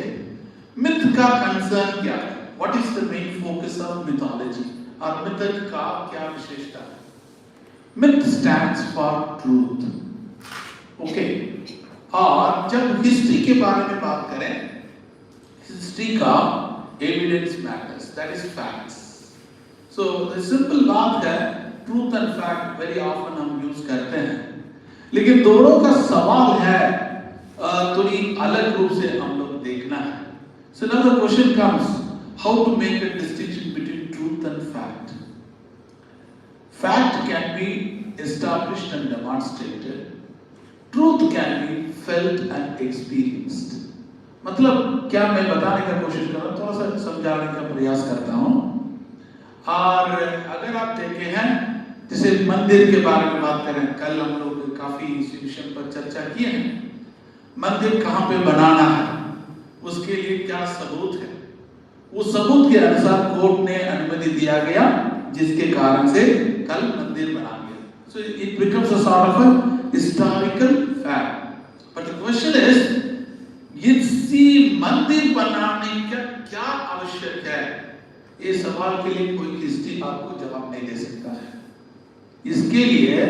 myth का concern क्या है? What is the main focus of mythology? और myth का क्या विशेषता है? Myth stands for truth. Okay. और जब हिस्ट्री के बारे में बात करें, हिस्ट्री का evidence matters, that is facts. So the simple बात है, truth and fact very often हम यूज करते हैं, लेकिन दोनों का सवाल है थोड़ी अलग रूप से हम लोग देखना है. So now the question comes, how to make a distinction between truth and fact. Fact can be established and demonstrated. Truth can be felt and experienced. मतलब क्या मैं बताने का कोशिश कर रहा हूँ, थोड़ा सा समझाने का प्रयास करता हूँ. और अगर आप देखें हैं, जैसे मंदिर के बारे में बात करें, कल हम लोग काफी इस विषय पर चर्चा किए हैं. मंदिर कहाँ पे बनाना है, उसके लिए क्या सबूत है, उस सबूत के अनुसार कोर्ट ने अनुमति दिया गया, जिसके कारण से कल मंदिर बना गया. So it becomes a sort of a historical fact. But the question is, इसी मंदिर बनाने का क्या आवश्यक है? ये सवाल के लिए कोई हिस्ट्री आपको जवाब नहीं दे सकता है. इसके लिए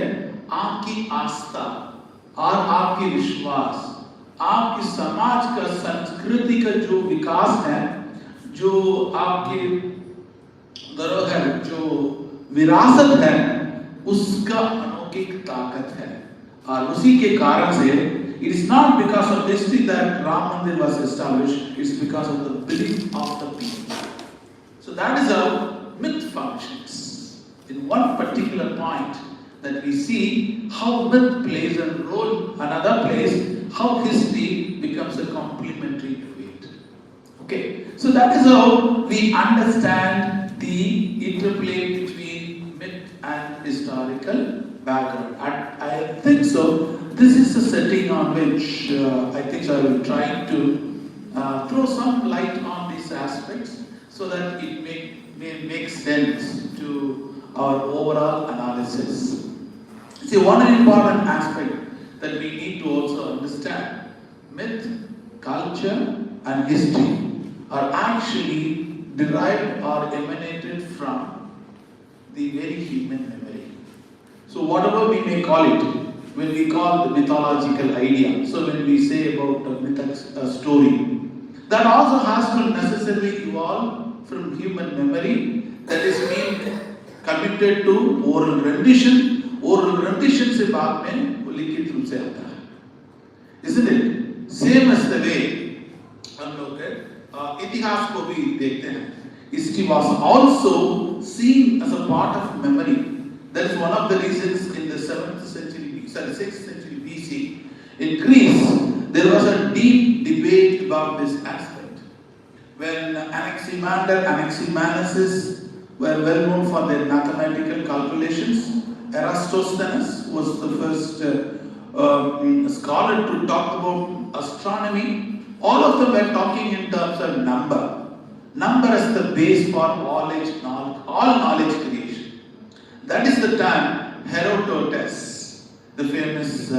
आपकी आस्था और आपकी विश्वास, आपकी समाज का संस्कृति का जो विकास है, जो आपकी धरोहर, जो विरासत है, उसका अलौकिक ताकत है. और उसी के कारण से it is not because of history that Ram Mandir was established, it's because of the belief of the people. So that is how myth functions. In one particular point that we see how myth plays a role, another place how history becomes a complementary to it. Okay, so that is how we understand the interplay between myth and historical background. I think so. This is the setting on which I think I will try to throw some light on these aspects so that it may make sense to our overall analysis. See, one important aspect that we need to also understand: myth, culture, and history are actually derived or emanated from the very human memory. So whatever we may call it, when we call the mythological idea, so when we say about a mythic story, that also has to necessarily evolve from human memory that is being committed to oral rendition. Oral rendition से बाद में वो लिखित रूप से आता है, isn't it? Same as the way हम लोग इतिहास को भी देखते हैं. History was also seen as a part of memory. That is one of the reasons in the 6th century BC, in Greece, there was a deep debate about this aspect. When Anaximander, Anaximenes were well known for their mathematical calculations, Eratosthenes was the first scholar to talk about astronomy. All of them were talking in terms of number. Number as the base for all knowledge creation. That is the time Herodotus, the famous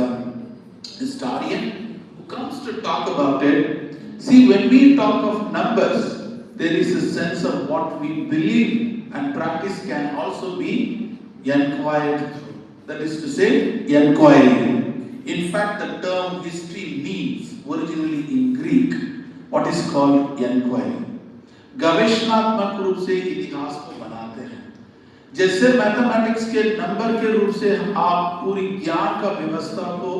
historian, who comes to talk about it. See, when we talk of numbers, there is a sense of what we believe and practice can also be inquired through. That is to say, inquiry. In fact, the term history means, originally in Greek, what is called inquiry. गवेषणात्मक रूप से इतिहास को बनाते हैं. जैसे mathematics के number के रूप से आप पूरी ज्ञान का व्यवस्था को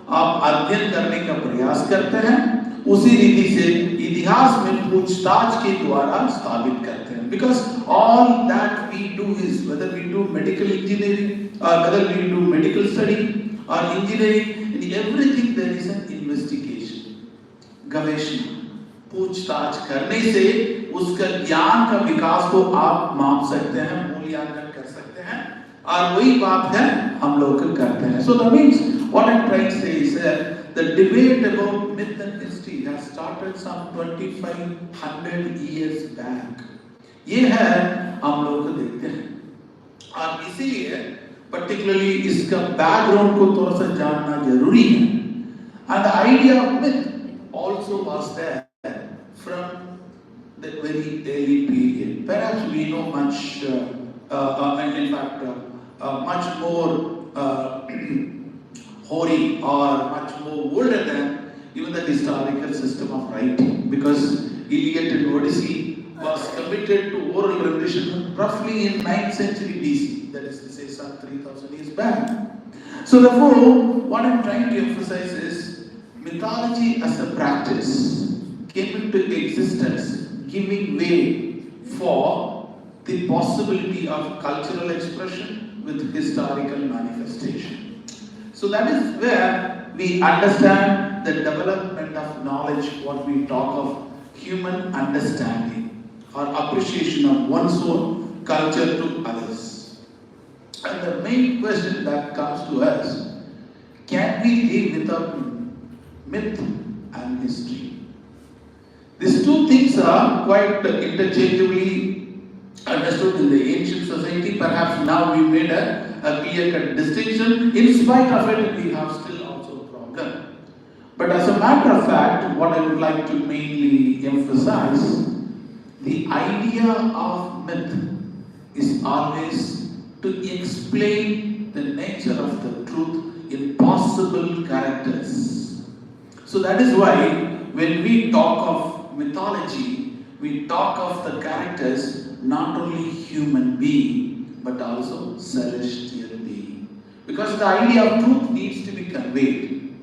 आप अध्ययन करने का प्रयास करते हैं, उसी रीति से इतिहास में पूछताछ के द्वारा स्थापित करते हैं. Because all that we do is, whether we do medical engineering or whether we do medical study or engineering, in everything there is an investigation. गवेषणा, पूछताछ करने से उसका ज्ञान का विकास को आप माप सकते हैं, मूल्यांकन कर सकते हैं, और वही बात है हम लोग करते हैं. So that means what I'm trying to say is that the debate about myth and history has started some 2500 years back. ये है हम लोग को देखते हैं, और इसीलिए particularly इसका background को थोड़ा सा जानना जरूरी है. And the idea of myth also was there from the very early period. Perhaps we know much, in fact, much more hoary or much more older than even the historical system of writing, because Iliad and Odyssey was committed to oral rendition roughly in 9th century BC, that is to say some 3000 years back. So therefore, what I'm trying to emphasize is mythology as a practice came into existence, giving way for the possibility of cultural expression with historical manifestation. So that is where we understand the development of knowledge, what we talk of human understanding or appreciation of one's own culture to others. And the main question that comes to us, can we live without myth and history? These two things are quite interchangeably understood in the ancient society. Perhaps now we made a clear-cut distinction. In spite of it, we have still also a problem. But as a matter of fact, what I would like to mainly emphasize, the idea of myth is always to explain the nature of the truth in possible characters. So that is why when we talk of mythology, we talk of the characters not only human being but also celestial being, because the idea of truth needs to be conveyed.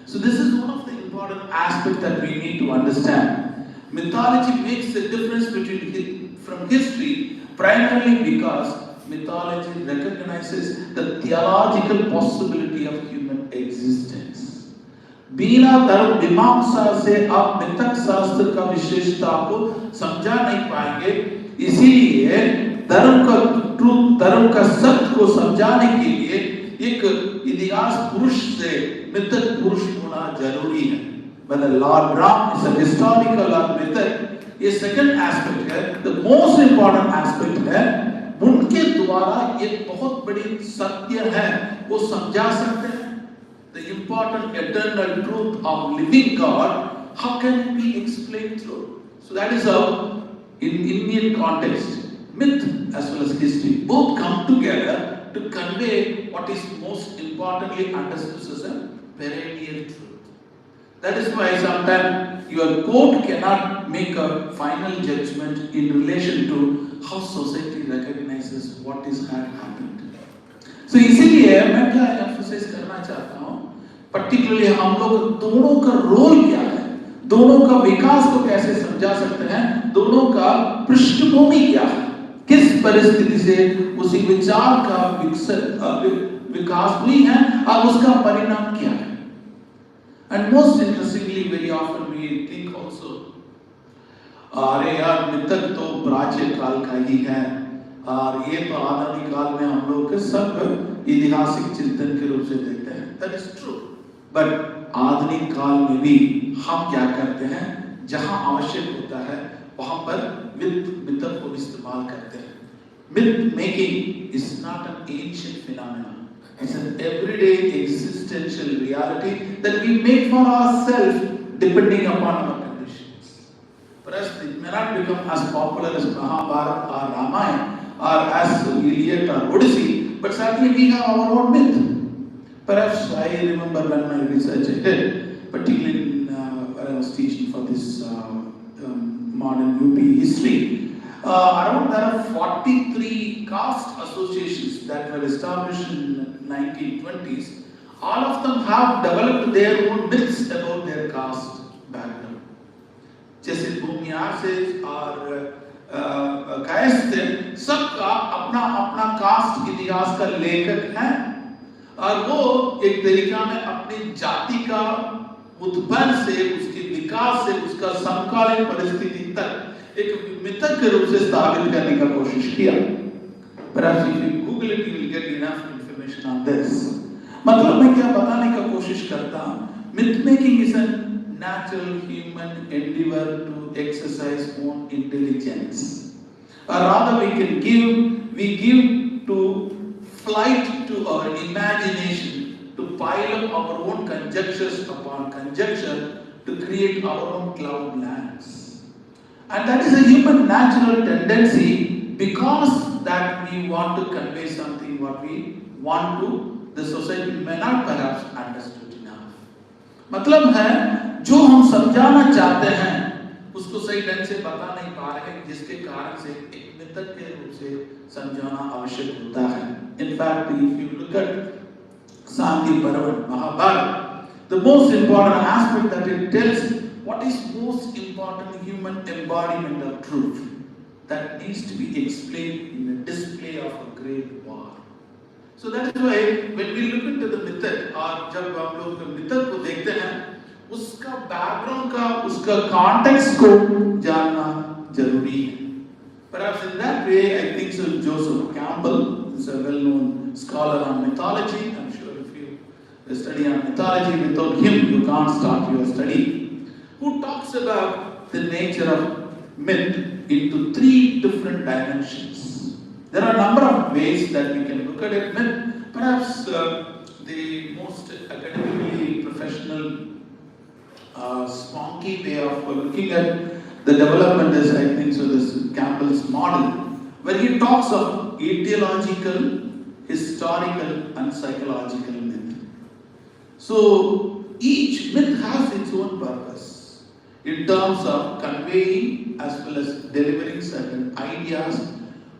So this is one of the important aspects that we need to understand. Mythology makes the difference from history primarily because mythology recognizes the theological possibility of human existence. बिना धर्म मीमांसा से आप मिथक शास्त्र का विशेषता को समझा नहीं पाएंगे. इसीलिए धर्म का सत्य को समझाने के लिए एक इतिहास पुरुष से मिथक पुरुष होना जरूरी है. Whether Lord Ram is a historical or mythic, ये second aspect है. The most important aspect है, उनके द्वारा एक बहुत बड़ी सत्य है वो समझा सकते हैं. The important eternal truth of living God, how can it be explained through? So that is how, in Indian context, myth as well as history both come together to convey what is most importantly understood as a perennial truth. That is why sometimes your court cannot make a final judgment in relation to how society recognizes what is had happened. So इसीलिए मैं क्या emphasize करना चाहता हूँ, particularly हम लोग दोनों का रोल क्या है, दोनों का विकास को कैसे समझा सकते हैं, दोनों का पृष्ठभूमि क्या है. किस परिस्थिति से उसी विचार का विकास हुई है और उसका परिणाम क्या है. And most interestingly, very often we think also, अरे यार मिथक तो प्राचीन काल का ही है और ये तो आधुनिक काल में हम लोग के सब ऐतिहासिक चिंतन के रूप से देखते हैं. That is true. But आधुनिक काल में भी हम क्या करते हैं, जहां आवश्यक होता है वहां पर मिथक को इस्तेमाल करते हैं. Myth making is not an ancient phenomenon. It's an everyday existential reality that we make for ourselves depending upon our conditions. Perhaps it may not become as popular as Mahabharata or Ramayana or as Iliad or Odyssey, but certainly we have our own myth. Perhaps I remember when my research I did, particularly when I was teaching for this modern UP history. Around there are 43 caste associations that were established in 1920s. All of them have developed their own myths about their caste background. जैसे भूमियार से और कैस से सबका अपना अपना cast इतिहास का लेखक है और वो एक तरीका में अपनी जाति का उत्पन्न से उसके विकास से उसका समकालीन परिस्थिति तक एक मिथक के रूप से स्थापित करने का कोशिश किया. Perhaps if you Google it, you will get enough information on this. मतलब मैं क्या बताने का कोशिश करता हूँ, myth making is a natural human endeavor to exercise own intelligence. Or rather we give to flight to our imagination to pile up our own conjectures upon conjecture to create our own cloud lands. And that is a human natural tendency because that we want to convey something what we want to, the society may not perhaps understood enough. मतलब है जो हम समझाना चाहते हैं उसको सही ढंग से बता नहीं पा रहे जिसके कारण से एक मिथक के रूप से समझाना आवश्यक होता है. In fact, if you look at Santi Paravan, Mahabharata, the most important aspect that it tells what is most important human embodiment of truth that needs to be explained in a display of a great war. So that is why when we look into the myth और जब हम लोग myth को देखते हैं उसका background का उसका context को जानना जरूरी है. Perhaps in that way I think so Joseph Campbell is a well-known scholar on mythology. I'm sure if you study on mythology without him you can't start your study. Who talks about the nature of myth into three different dimensions. There are a number of ways that we can look at it. Myth, perhaps the most academically professional, spunky way of looking at the development is, I think, so this Campbell's model, where he talks of etiological, historical, and psychological myth. So each myth has its own purpose in terms of conveying as well as delivering certain ideas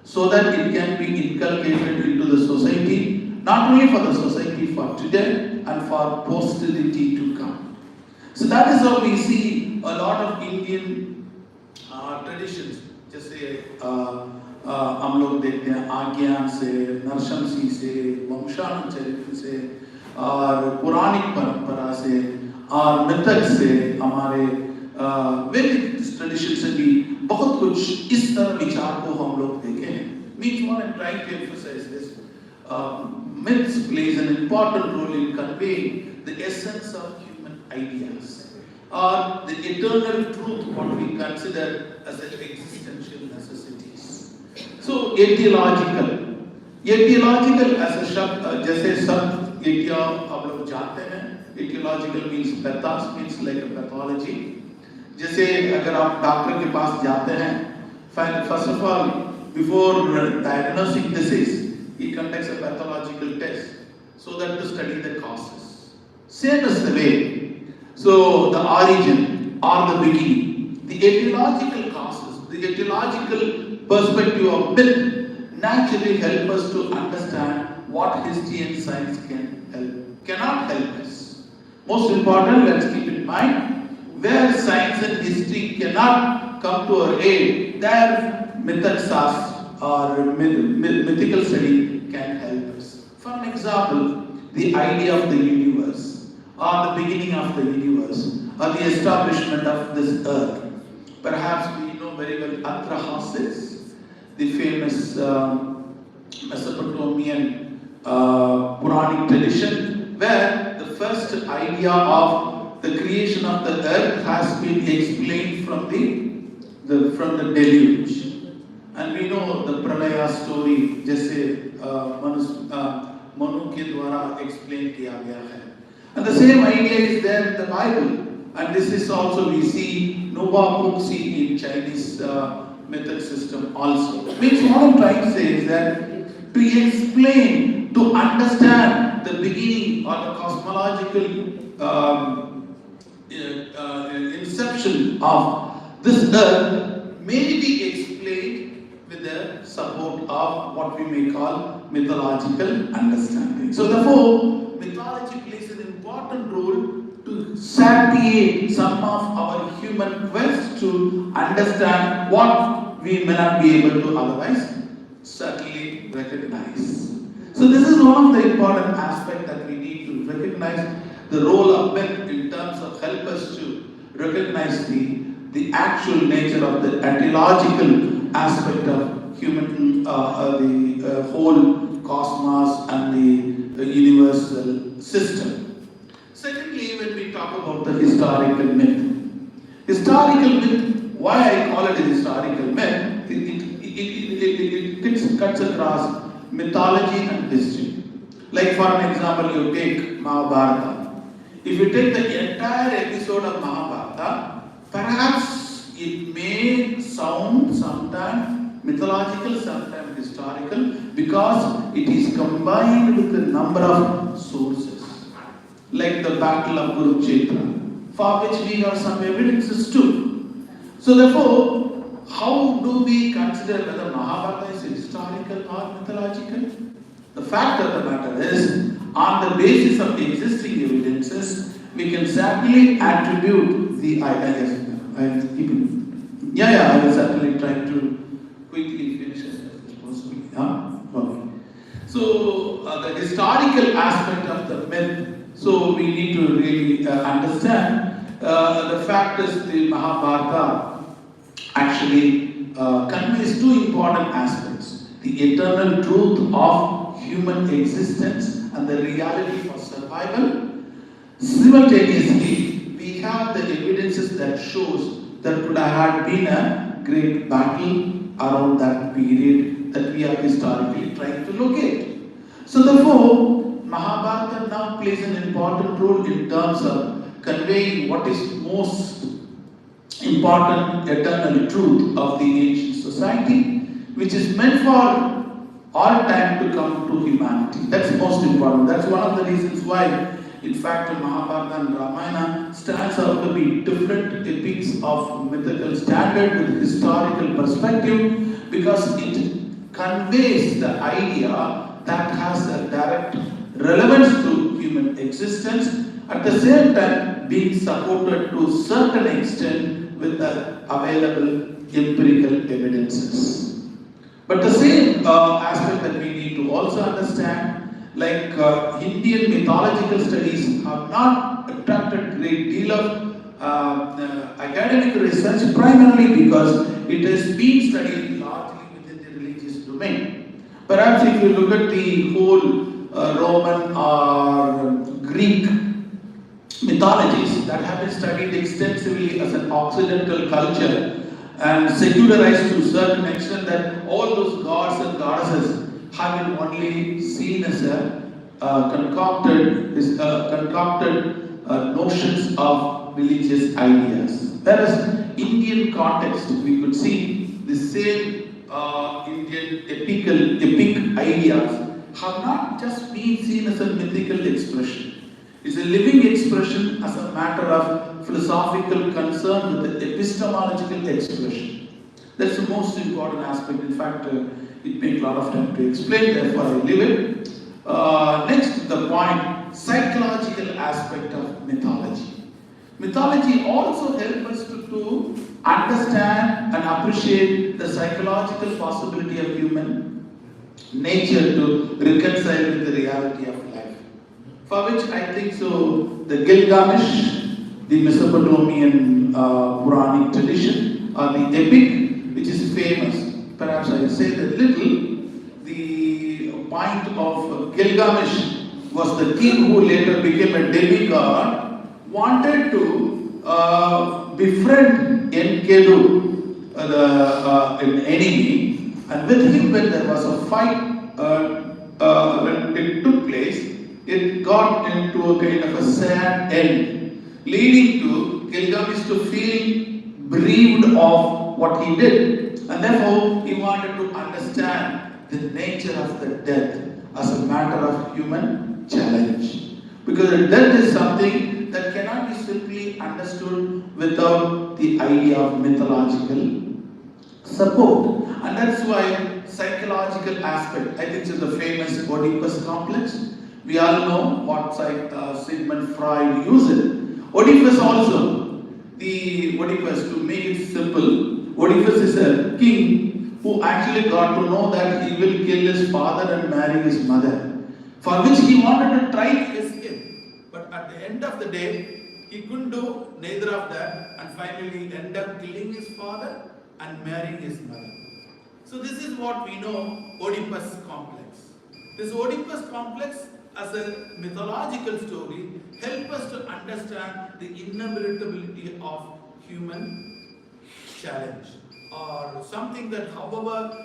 so that it can be inculcated into the society, not only for the society for today and for posterity to come. So that is how we see a lot of Indian traditions. जैसे हम लोग देखते हैं आज्ञान से, नरशंसी से, वंशानुचरित्र से और पौराणिक परंपरा से और मिथक से हमारे वैदिक ट्रेडिशन से भी बहुत कुछ इस तरह विचार को हम लोग देखे हैं. Means what I'm trying to emphasize this. Myths plays an important role in conveying the essence of human ideas or the eternal truth what we consider as existential necessities. So etiological as a शब्द जैसे शब्द एटिया आप लोग जानते हैं. Etiological means pathos, means like a pathology. जैसे अगर आप डॉक्टर के पास जाते हैं, first of all, before diagnosing disease, he conducts a pathological test so that to study the causes. Same as the way. So the origin or the beginning, the etiological causes, the etiological perspective of myth naturally help us to understand what history and science cannot help us. Most important, let's keep in mind, where science and history cannot come to our aid, there myths or mythical study can help us. For an example, the idea of the universe, or the beginning of the universe, or the establishment of this earth. Perhaps we know very well Atrahasis, the famous Mesopotamian Puranic tradition, where the first idea of the creation of the earth has been explained from the deluge. And we know the Pralaya story, जैसे मनु के द्वारा explain किया गया है. And the same idea is there in the Bible. And this is also we see Noah Puxi in Chinese method system also. Means what I'm trying to say is that to explain, to understand the beginning or the cosmological inception of this earth may be explained with the support of what we may call mythological understanding. So therefore, mythology plays an important role to satiate some of our human quest to understand what we may not be able to otherwise certainly recognize. So this is one of the important aspects that we need to recognize the role of myth in terms of help us to recognize the actual nature of the etiological aspect of human, the whole cosmos and the universal system. Secondly, when we talk about the historical myth, why I call it a historical myth, it cuts across mythology and history. Like for an example, you take Mahabharata. If you take the entire episode of Mahabharata, perhaps it may sound sometimes mythological, sometimes historical, because it is combined with a number of sources. Like the Battle of Kurukshetra, for which we have some evidences too. So therefore, how do we consider whether Mahabharata is historical or mythological? The fact of the matter is, on the basis of the existing evidences, we can certainly attribute the ideas. I will certainly try to quickly finish as possible. Okay. So the historical aspect of the myth. So we need to really understand the fact is the Mahabharata actually conveys two important aspects: the eternal truth of human existence and the reality for survival. Simultaneously, we have the evidences that shows there could have been a great battle around that period that we are historically trying to locate. So therefore, Mahabharata now plays an important role in terms of conveying what is most important eternal truth of the ancient society, which is meant for all time to come to humanity. That's most important. That's one of the reasons why, in fact, Mahabharata and Ramayana stands out to be different epics of mythical standard with historical perspective, because it conveys the idea that has a direct relevance to human existence, at the same time being supported to a certain extent with the available empirical evidences. But the same aspect that we need to also understand, like Indian mythological studies have not attracted great deal of academic research, primarily because it has been studied largely within the religious domain. Perhaps if you look at the whole Roman or Greek mythologies that have been studied extensively as an Occidental culture and secularized to a certain extent, that all those gods and goddesses have been only seen as concocted notions of religious ideas. Whereas Indian context, we could see the same Indian epic ideas have not just been seen as a mythical expression. It's a living expression as a matter of philosophical concern with the epistemological expression. That's the most important aspect. In fact, it takes a lot of time to explain, therefore I leave it. Next, the point, psychological aspect of mythology. Mythology also helps us to understand and appreciate the psychological possibility of human nature to reconcile with the reality of life. For which I think so, the Gilgamesh, the Mesopotamian Puranic tradition, or the epic, which is famous. Perhaps I say that little. The point of Gilgamesh was the king who later became a demigod, wanted to befriend Enkidu, an enemy, and with him when there was a fight, when it took place, it got into a kind of a sad end, leading to Gilgamesh to feel bereaved of what he did, and therefore he wanted to understand the nature of the death as a matter of human challenge. Because death is something that cannot be simply understood without the idea of mythological support. And that's why psychological aspect, I think it's the famous Oedipus complex. We all know what Sigmund Freud used it. Oedipus also, the Oedipus, to make it simple, Oedipus is a king who actually got to know that he will kill his father and marry his mother, for which he wanted to try to escape. But at the end of the day, he couldn't do neither of that, and finally ended up killing his father and marrying his mother. So this is what we know Oedipus complex. This Oedipus complex as a mythological story help us to understand the inevitability of human challenge, or something that however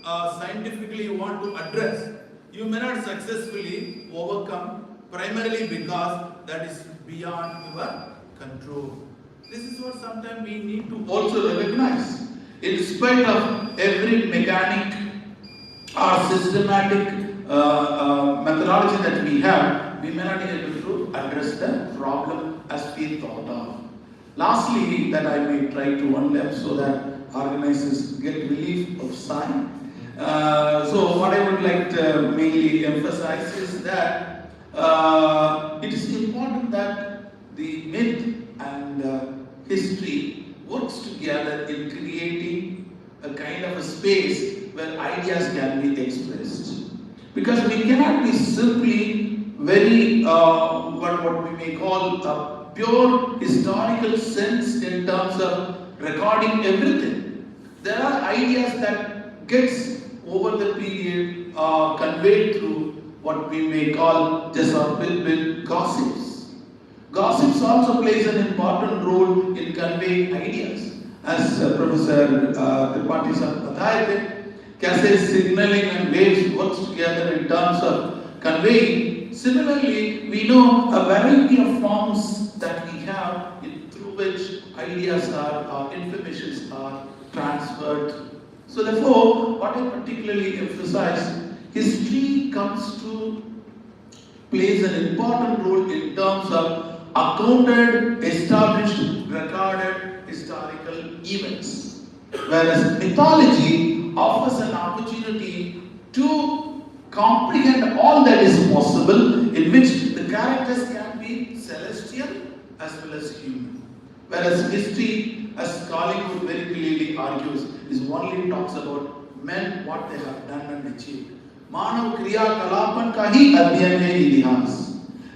scientifically you want to address, you may not successfully overcome, primarily because that is beyond your control. This is what sometimes we need to also recognize. In spite of every mechanic or systematic methodology that we have, we may not be able to address the problem as we thought of. Lastly, that I may try to one left so that organizers get relief of sign. So what I would like to mainly emphasize is that it is important that the myth and history works together in creating a kind of a space where ideas can be expressed. Because we cannot be simply very, what we may call a pure historical sense in terms of recording everything. There are ideas that gets over the period conveyed through what we may call just or build gossips. Gossips also plays an important role in conveying ideas. As Professor Tripathi sir बताए कैसे signaling and waves works together in terms of conveying. Similarly, we know a variety of forms that we have through which ideas or informations are transferred. So therefore, what I particularly emphasize, history comes to plays an important role in terms of accounted, established, recorded historical events. Whereas mythology offers an opportunity to comprehend all that is possible, in which the characters can be celestial as well as human. Whereas history, as Collingwood very clearly argues, is only talks about men, what they have done and achieved. मानव क्रियाकलापन का ही अध्ययन है इतिहास,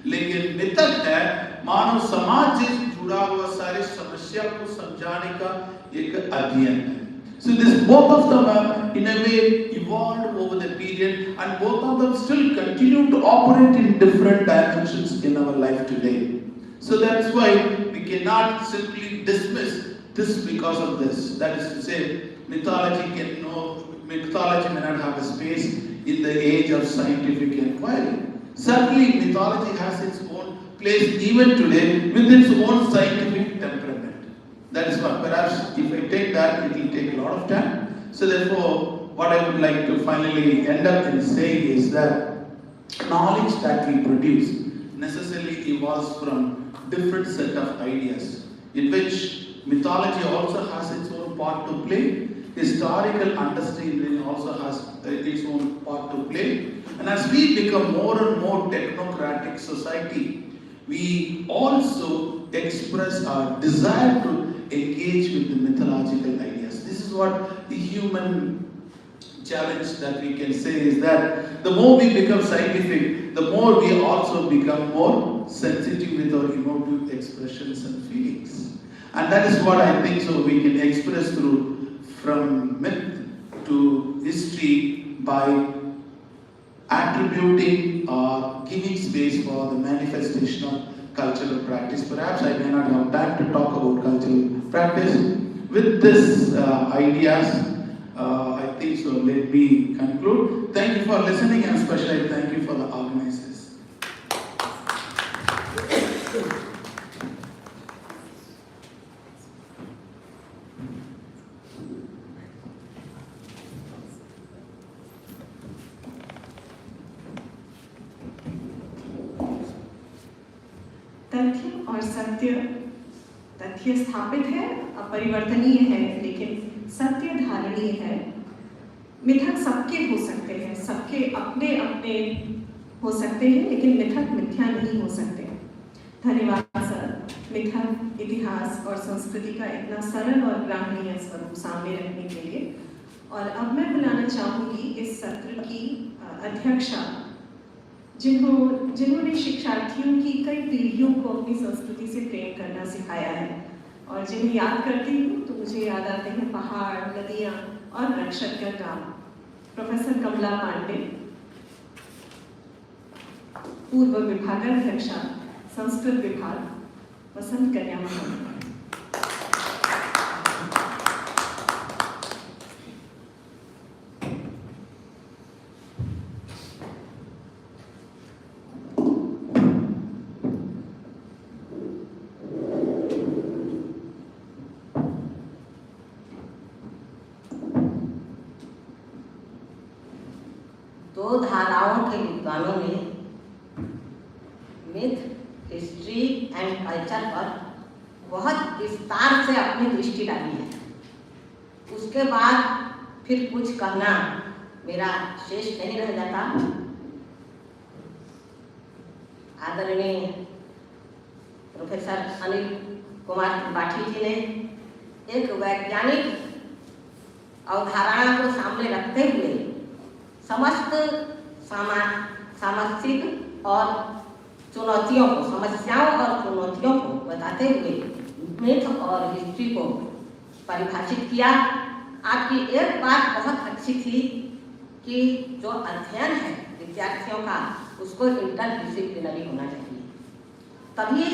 लेकिन मिथक है मानव समाज से जुड़ा हुआ सारी समस्या को समझाने का एक अध्ययन है. So this both of them are in a way evolved over the period, and both of them still continue to operate in different dimensions in our life today. So that's why we cannot simply dismiss this because of this. That is to say, mythology may not have a space in the age of scientific inquiry. Certainly, mythology has its own place even today with its own scientific temperament. That is what, perhaps if I take that, it will take a lot of time. So therefore, what I would like to finally end up in saying is that knowledge that we produce necessarily evolves from different set of ideas, in which mythology also has its own part to play, historical understanding also has its own part to play. And as we become more and more technocratic society, we also express our desire to engage with the mythological ideas. This is what the human challenge that we can say is that the more we become scientific, the more we also become more sensitive with our emotive expressions and feelings. And that is what I think so we can express through from myth to history by attributing or giving space for the manifestation of cultural practice. Perhaps I may not have time to talk about cultural practice. With this ideas, I think so let me conclude. Thank you for listening, and especially thank you for the organizers. तथ्य और सत्य, तथ्य स्थापित है, अपरिवर्तनीय है, लेकिन सत्य धारणीय है। मिथक सबके हो सकते हैं, सबके अपने अपने हो सकते हैं, लेकिन मिथक मिथ्या नहीं हो सकते। धन्यवाद सर, मिथक इतिहास और संस्कृति का इतना सरल और ग्रामीण स्वरूप सामने रखने के लिए। और अब मैं बुलाना चाहूँगी इस सत्र की अध्यक्षा, जिन्होंने शिक्षार्थियों की कई पीढ़ियों को अपनी संस्कृति से प्रेम करना सिखाया है, और जिन्हें याद करती हूँ तो मुझे याद आते हैं पहाड़, नदियाँ और नक्षत्र का ग्राम। प्रोफेसर कमला पांडे, पूर्व विभागाध्यक्षा, संस्कृत विभाग, वसंत कन्या महाविद्यालय। दो धाराओं के विद्वानों ने मिथ, हिस्ट्री एंड कल्चर पर बहुत विस्तार से अपनी दृष्टि डाली है। उसके बाद फिर कुछ कहना मेरा शेष नहीं रह जाता। आदरणीय प्रोफेसर अनिल कुमार त्रिपाठी जी ने एक वैज्ञानिक अवधारणा को सामने रखते हुए समस्त सामाजिक और चुनौतियों को, समस्याओं और चुनौतियों को बताते हुए मिथ और हिस्ट्री को परिभाषित किया। आपकी एक बात बहुत अच्छी थी कि जो अध्ययन है विद्यार्थियों का, उसको इंटरडिसिप्लिनरी होना चाहिए। तभी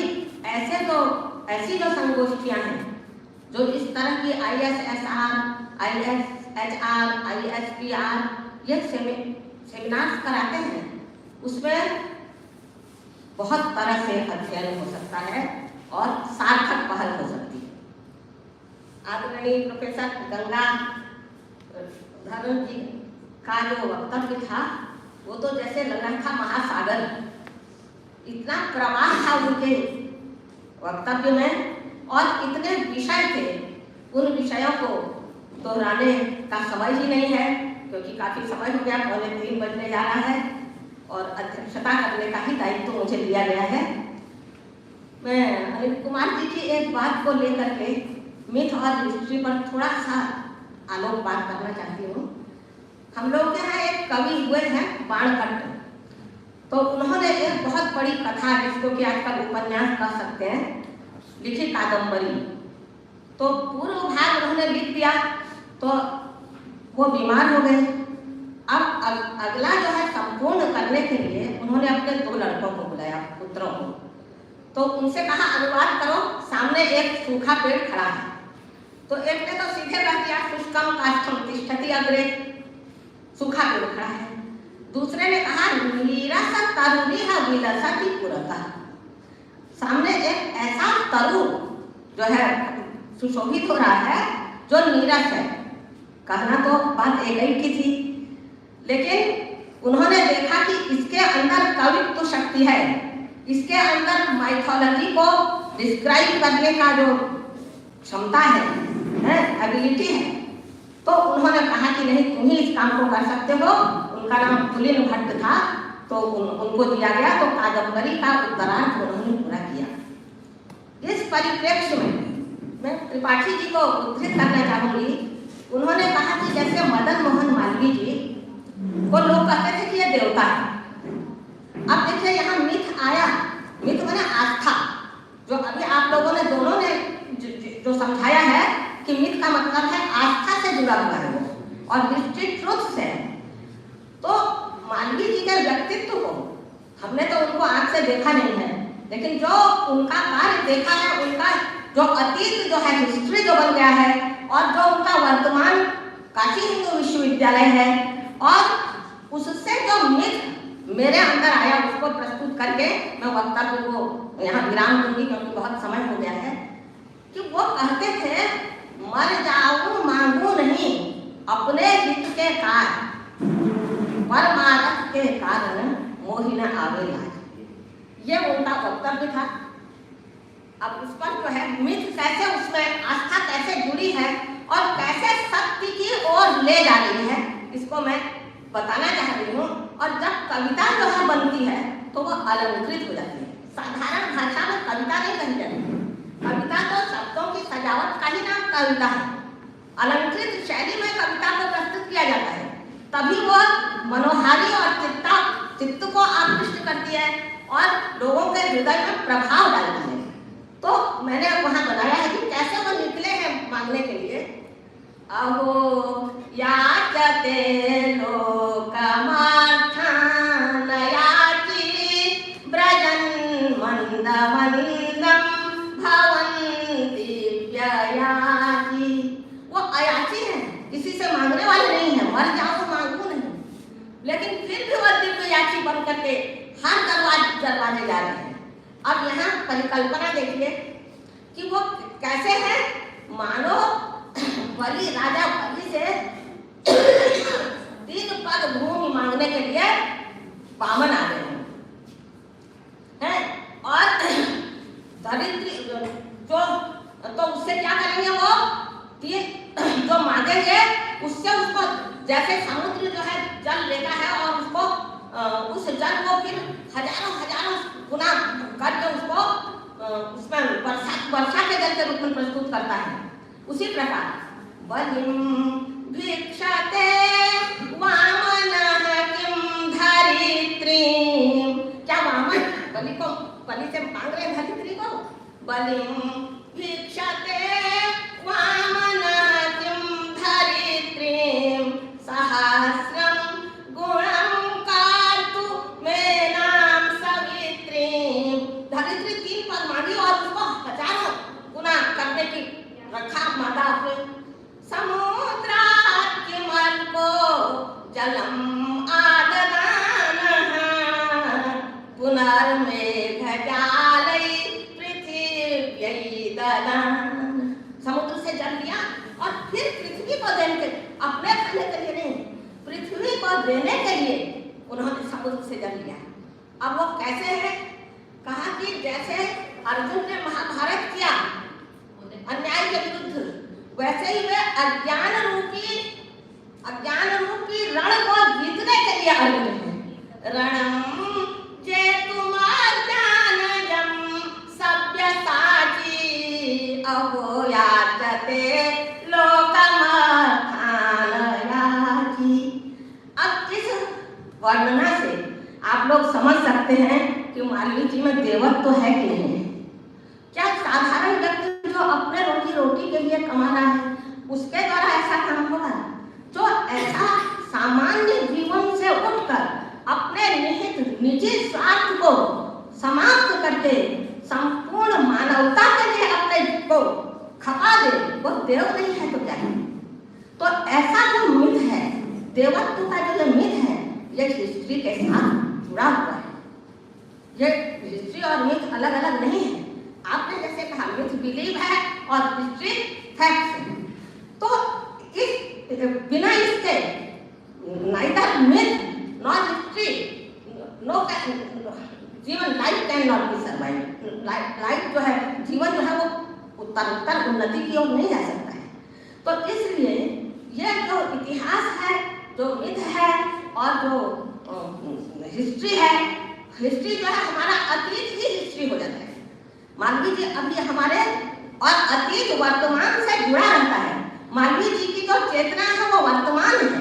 ऐसी जो संगोष्ठियाँ हैं जो इस तरह की ICSSR, ICSSR, ICSSR ये सेमिनार्स कराते हैं, उसमें बहुत तरह से अध्ययन हो सकता है और सार्थक पहल हो सकती है। आदरणीय प्रोफेसर गंगाधर जी का जो वक्तव्य था वो तो जैसे लग रहा था महासागर, इतना प्रवाह था उनके वक्तव्य में और इतने विषय थे, उन विषयों को दोहराने का समय ही नहीं है क्योंकि काफी समय हो गया, 2:45 बजने जा रहा है और अध्यक्षता करने का ही दायित्व तो मुझे दिया गया है। मैं अनिल कुमार जी की एक बात को लेकर के मिथ और हिस्ट्री पर थोड़ा सा आलोकपात करना चाहती हूँ। हम लोग के यहाँ एक कवि हुए हैं बाणभट्ट, तो उन्होंने एक बहुत बड़ी कथा, जिसको कि आजकल उपन्यास कह सकते हैं, लिखी कादम्बरी। तो पूर्व भाग उन्होंने लिख दिया तो वो बीमार हो गए। अब अगला जो है संपूर्ण करने के लिए उन्होंने अपने 2 लड़कों को बुलाया, पुत्रों को। तो उनसे कहा अनुवाद करो, सामने एक सूखा पेड़ खड़ा है। तो एक ने तो सीधे कह दिया शुष्कम काष्ठम तिष्ठति अग्रे, सूखा पेड़ खड़ा है। दूसरे ने कहा नीरस तरुणीह विलसति पुरतः, सामने एक ऐसा तरु जो है सुशोभित हो रहा है जो नीरस है। कहना तो बात एक ही की थी, लेकिन उन्होंने देखा कि इसके अंदर कवित्व शक्ति है, इसके अंदर माइथोलॉजी को डिस्क्राइब करने का जो क्षमता है, एबिलिटी है। तो उन्होंने कहा कि नहीं, तुम ही इस काम को कर सकते हो। उनका नाम पुलिन भट्ट था, तो उनको दिया गया। तो कादम्बरी का उत्तरार्ध उन्होंने पूरा किया। इस परिप्रेक्ष्य में मैं त्रिपाठी जी को उद्धृत करना चाहूंगी। जैसे मदन मोहन मालवीय जी को लोग कहते थे कि ये देवता है। अब देखिए यहाँ मिथ आया, मिथ माने आस्था, जो अभी आप लोगों ने दोनों ने जो समझाया है कि मिथ का मतलब है आस्था से जुड़ा हुआ है वो, और हिस्ट्री ट्रुथ से। तो मालवीय जी के व्यक्तित्व को हमने तो उनको आंख से देखा नहीं है, लेकिन जो उनका कार्य देखा है, उनका जो अतीत जो है हिस्ट्री जो बन गया है, और जो उनका वर्तमान काशी हिंदू विश्वविद्यालय है, और उससे जो मिथ मेरे अंदर आया उसको प्रस्तुत करके मैं वक्तव्य को यहाँ विराम दूंगी, क्योंकि बहुत समय हो गया है। कि वो कहते थे मर जाऊं मांगू नहीं अपने हित के कार्य, परमारथ के कारण मोहि न आवे लाज। ये उनका वक्तव्य था। अब उस पर जो है मिथ कैसे, उसमें आस्था कैसे जुड़ी है और कैसे सत्य की ओर ले जा रही है, इसको मैं बताना चाह रही हूँ। और जब कविता जो है बनती है तो वो अलंकृत हो जाती है। साधारण भाषा में कविता नहीं कही जाती, कविता तो शब्दों की सजावट का ही नाम कविता है। अलंकृत शैली में कविता को प्रस्तुत किया जाता है, तभी वो मनोहारी और चित्त को आकृष्ट करती है और लोगों के हृदय में प्रभाव डालती है। तो मैंने वहाँ बनाया है कि कैसे वो निकले हैं मांगने के लिए। अहो याचते लोकमार्थान याची ब्रजन् मंद मंदम भवन्ति व्ययाची। वो अयाची है, किसी से मांगने वाले नहीं है, मर जाओ तो मांगू नहीं, लेकिन फिर भी वो दिव्य याची बन करके हर दरवाजे जा रहे हैं। अब यहाँ परिकल्पना देखिए कि वो कैसे है, मानो बलि राजा बलि से 3 पग भूमि मांगने के लिए बामन आ गए हैं, और दरिद्री जो तो उससे क्या करेंगे, वो 3 जो मांगेंगे उससे उसको जैसे समुद्र जो है जल लेता है और उसको उस जल को फिर हजारों गुना करके उसको उसमें वर्षा के जल के रूप में प्रस्तुत करता है। उसी प्रकार बलिं भिक्षते वामनः किं धरित्रीं। क्या वामन बलि से मांग रहे धरित्री को? बलिं भिक्षते वामनः किं धरित्रीं सहस्रं गुणं कार्तु मेनां सवित्रीं। धरित्री 3 पग मांगी और उसको हजारों गुना करने की रखा माता अपने। समुद्रात् किमल्पो जलम् आददानः पुनर्मेघजालै पृथिव्यै ददान। समुद्र से जल लिया और फिर पृथ्वी को देने के, अपने खाने के लिए नहीं, पृथ्वी को देने के लिए उन्होंने समुद्र से जल लिया। अब वो कैसे है, कहा कि जैसे अर्जुन ने महाभारत किया अन्याय के विरुद्ध, वैसे ही वे अज्ञान रूपी रण को जीतने के लिए अर्जुन है। रणम जे तुम अज्ञानजम सव्यसाची अहो याचते लोकमार्थान याची। अब इस वर्णना से आप लोग समझ सकते हैं कि मालवीय जी में देवत्व तो है कि नहीं है। क्या साधारण व्यक्ति जो अपने रोटी के लिए कमा रहा है उसके द्वारा ऐसा काम होगा? जो ऐसा सामान्य जीवन से उठकर अपने निहित निजी स्वार्थ को समाप्त करके संपूर्ण मानवता के लिए अपने को खपा दे, वो देव नहीं है तो क्या है? तो ऐसा जो मिथ है, देवत्व का जो मिथ है, ये हिस्ट्री के साथ जुड़ा हुआ है। ये हिस्ट्री और मिथ अलग अलग नहीं है। आपने जैसे कहा मिथ बिलीव है और हिस्ट्री फैक्ट्स है, तो इस बिना इसके neither myth nor history no जीवन life can not be survive. Life जो है, जीवन जो है वो उत्तर उन्नति की ओर नहीं जा सकता है। तो इसलिए ये जो इतिहास है, जो मिथ है और जो हिस्ट्री है, हिस्ट्री जो है हमारा अतीत ही हिस्ट्री हो जाता है। मान लीजिए अब ये हमारे और अतीत वर्तमान से जुड़ा रहता है। मालवीय जी की जो चेतना है वो वर्तमान है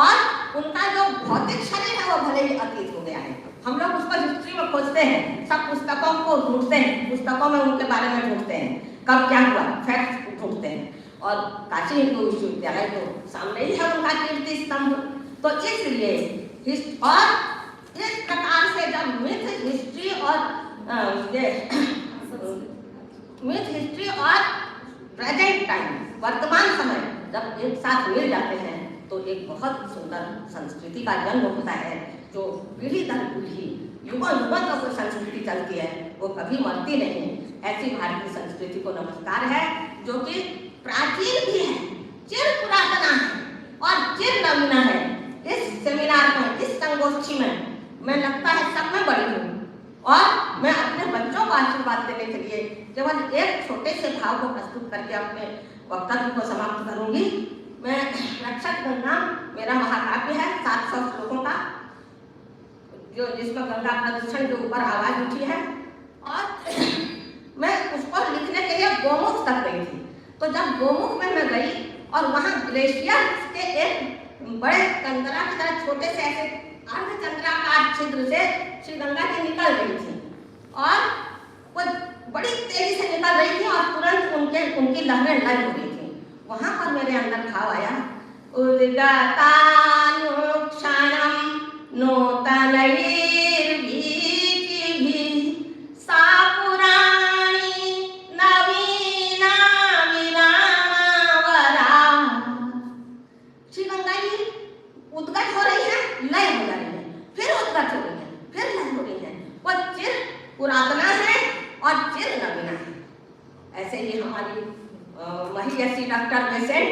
और उनका जो भौतिक शरीर है वो भले ही अतीत हो गया है। हम लोग उसको हिस्ट्री में खोजते हैं, सब पुस्तकों को ढूंढते हैं, पुस्तकों में उनके बारे में ढूंढते हैं, कब क्या हुआ फैक्ट ढूंढते हैं। और काशी हिंदू विश्वविद्यालय तो सामने ही है उनका कीर्ति स्तंभ। तो इसलिए और इस प्रकार से जब मिथ हिस्ट्री और प्रेजेंट टाइम वर्तमान समय जब एक साथ मिल जाते हैं तो एक बहुत सुंदर संस्कृति का जन्म होता है, जो पीढ़ी दर पीढ़ी युगों युगों तक तो संस्कृति चलती है, वो कभी मरती नहीं। ऐसी भारतीय संस्कृति को नमस्कार है, जो कि प्राचीन भी है, चिर पुरातना है और चिर नवीना है। इस सेमिनार में, इस संगोष्ठी में मैं लगता है सब में बड़ी हूँ और मैं अपने बच्चों को आशीर्वाद देने के लिए केवल एक छोटे से भाव को प्रस्तुत करके अपने वक्तव्य को समाप्त करूंगी। मैं रक्षक गंगा मेरा महाकाव्य है 700 श्लोकों का, जो जिसमें गंगा प्रदूषण के ऊपर आवाज उठी है, और मैं उसको लिखने के लिए गोमुख तक गई थी। तो जब गोमुख में मैं गई और वहाँ ग्लेशियर के एक बड़े कंदरा की तरह छोटे से ऐसे अर्धचंद्राकार छिद्र से श्री गंगा जी निकल रही थी और वो बड़ी तेजी से निकल रही थी और तुरंत उनकी लहरें लय हो रही थी। वहां पर मेरे अंदर भाव आया, उद्गतानुक्षणं नूतनैर्वीचिभिः सा पुराणी नवीना विरामावरा। श्री गंगा जी उद्गत हो रही है, लय हो रही है, फिर उद्गत हो रही है, फिर लय हो रही है। वो चिर पुरातना है और चिर नवीना है। ऐसे ही हमारी महिषी डॉक्टर पेशेंट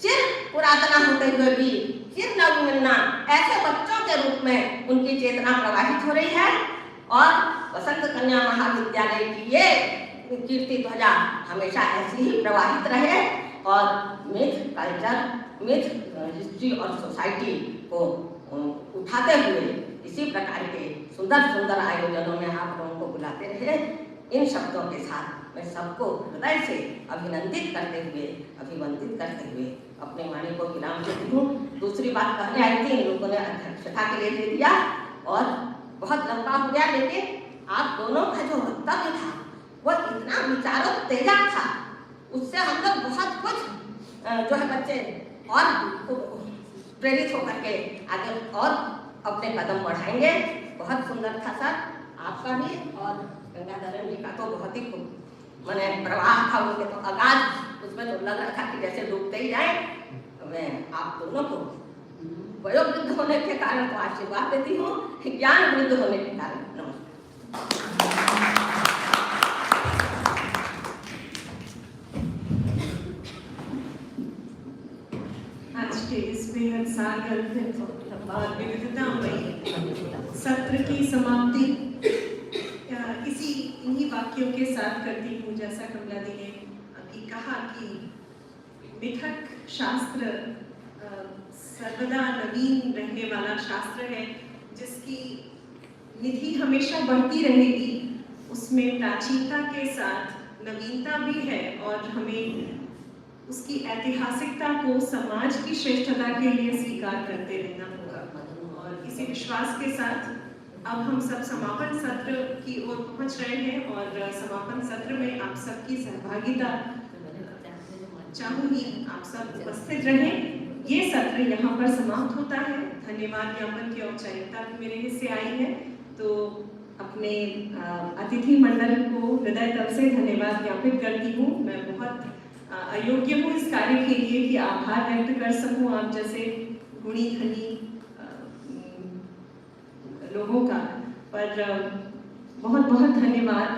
चिर पुरातना होते हुए भी चिर नवीना, ऐसे बच्चों के रूप में उनकी चेतना प्रवाहित हो रही है और वसंत कन्या महाविद्यालय की ये कीर्ति ध्वजा हमेशा ऐसी ही प्रवाहित रहे और मिथ कल्चर, मिथ हिस्ट्री और सोसाइटी को उठाते हुए इसी प्रकार के सुंदर सुंदर आयोजनों में आप लोगों को बुलाते रहे। इन शब्दों के साथ मैं सबको हृदय से अभिनंदित करते हुए, अभिवंदित करते हुए अपने वाणी को विराम देती हूँ। दूसरी बात कहने आई थी, इन लोगों ने अध्यक्षता के लिए दे दिया और बहुत लंबा हो गया, लेकिन आप दोनों का जो वक्तव्य था वो इतना विचारोत्तेजक था, उससे हम लोग बहुत कुछ जो है बच्चे और प्रेरित होकर के आगे और अपने कदम बढ़ाएंगे। बहुत सुंदर था सर आपका भी, और गंगाधरन जी का तो बहुत ही मैंने प्रवाह था, उनके तो आगाज उसमें तो लग रहा था कि जैसे डूबते ही जाए। मैं आप दोनों को वयोवृद्ध होने के कारण तो आशीर्वाद देती हूँ, ज्ञान वृद्ध होने के कारण नमस्कार। आज के इस बेहद सागर और विविधतामयी सत्र की समाप्ति इन्हीं वाक्यों के साथ करती हूँ, जैसा कमला दी ने अभी कहा कि मिथक शास्त्र सर्वदा नवीन रहने वाला शास्त्र है, जिसकी निधि हमेशा बढ़ती रहेगी। उसमें प्राचीनता के साथ नवीनता भी है और हमें उसकी ऐतिहासिकता को समाज की श्रेष्ठता के लिए स्वीकार करते रहना होगा। और इसी विश्वास के साथ अब हम सब समापन सत्र की ओर पहुंच रहे हैं और समापन सत्र में आप सबकी सहभागिता चाहूंगी, आप सब उपस्थित रहें। ये सत्र यहाँ पर समाप्त होता है। धन्यवाद ज्ञापन की औपचारिकता भी मेरे हिस्से आई है, तो अपने अतिथि मंडल को हृदय तल से धन्यवाद ज्ञापित करती हूँ। मैं बहुत अयोग्य हूँ इस कार्य के लिए कि आभार व्यक्त कर सकूँ आप जैसे गुणी धनी लोगों का, पर बहुत बहुत धन्यवाद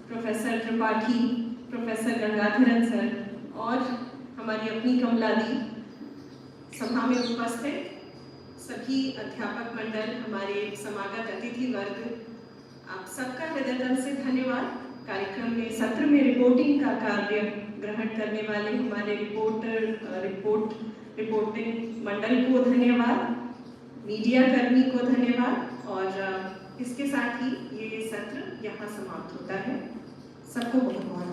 professor Tripathi, professor Gangadharan sir और हमारी अपनी कमला दी, सभा में उपस्थित सभी अध्यापक मंडल, हमारे समागत अतिथि वर्ग, आप सबका हृदय से धन्यवाद। कार्यक्रम में सत्र में रिपोर्टिंग का कार्य ग्रहण करने वाले हमारे रिपोर्टिंग मंडल को धन्यवाद, मीडिया कर्मी को धन्यवाद। और इसके साथ ही ये सत्र यहाँ समाप्त होता है। सबको बहुत बहुत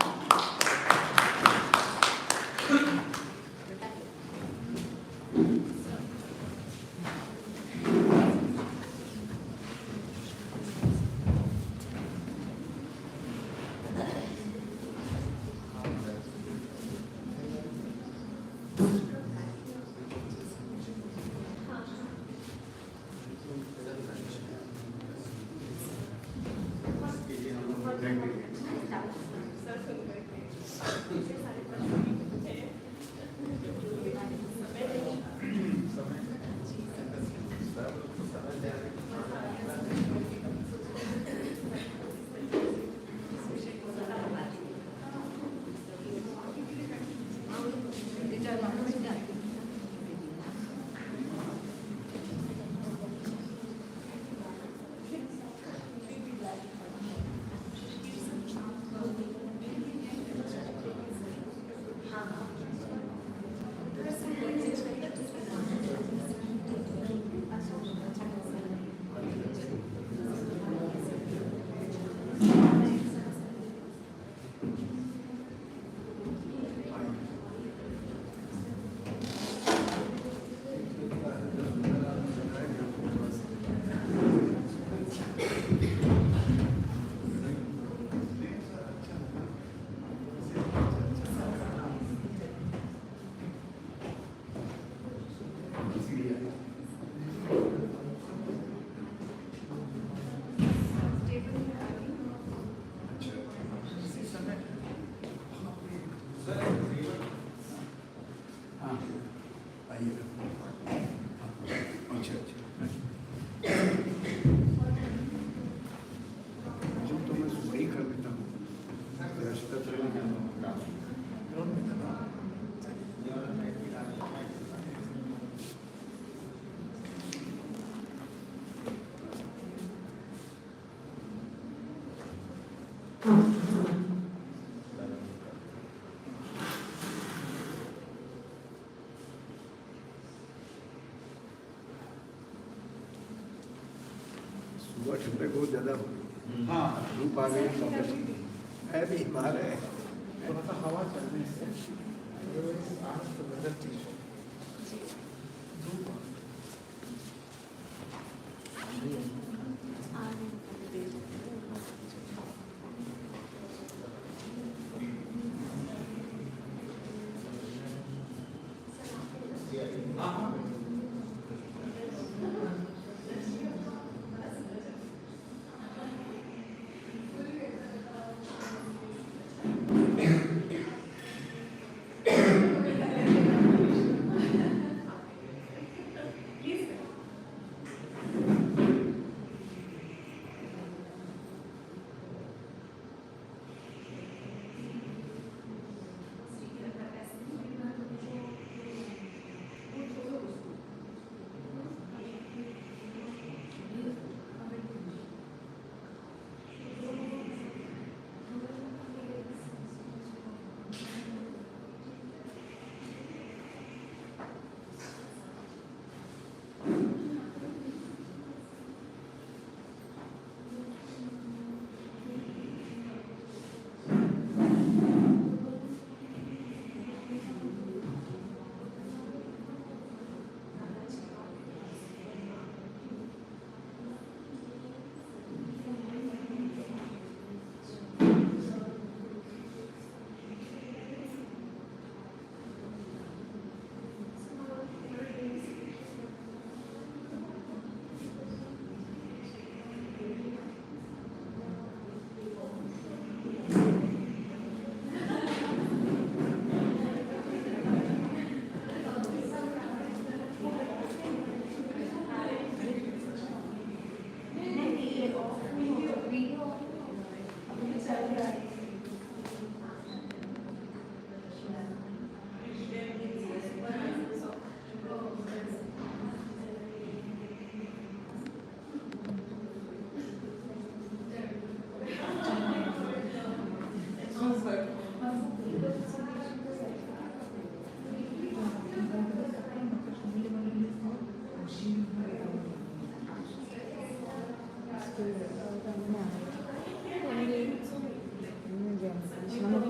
आइए। अच्छा अच्छा, जो तो मैं सुबह ही कर देता हूँ। सुबह ठंडक बहुत ज़्यादा हो गई। हाँ, धूप आ गई है भी बाहर है। थोड़ा सा हवा चलने से आज तो वेदर चेंज हो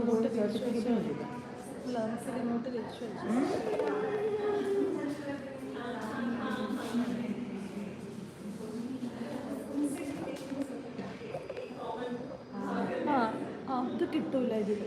നമുക്ക് സർട്ടിഫിക്കറ്റ് കിട്ടില്ല. നോട്ട് തിരിച്ചു അത് കിട്ടൂല ഇതിൽ.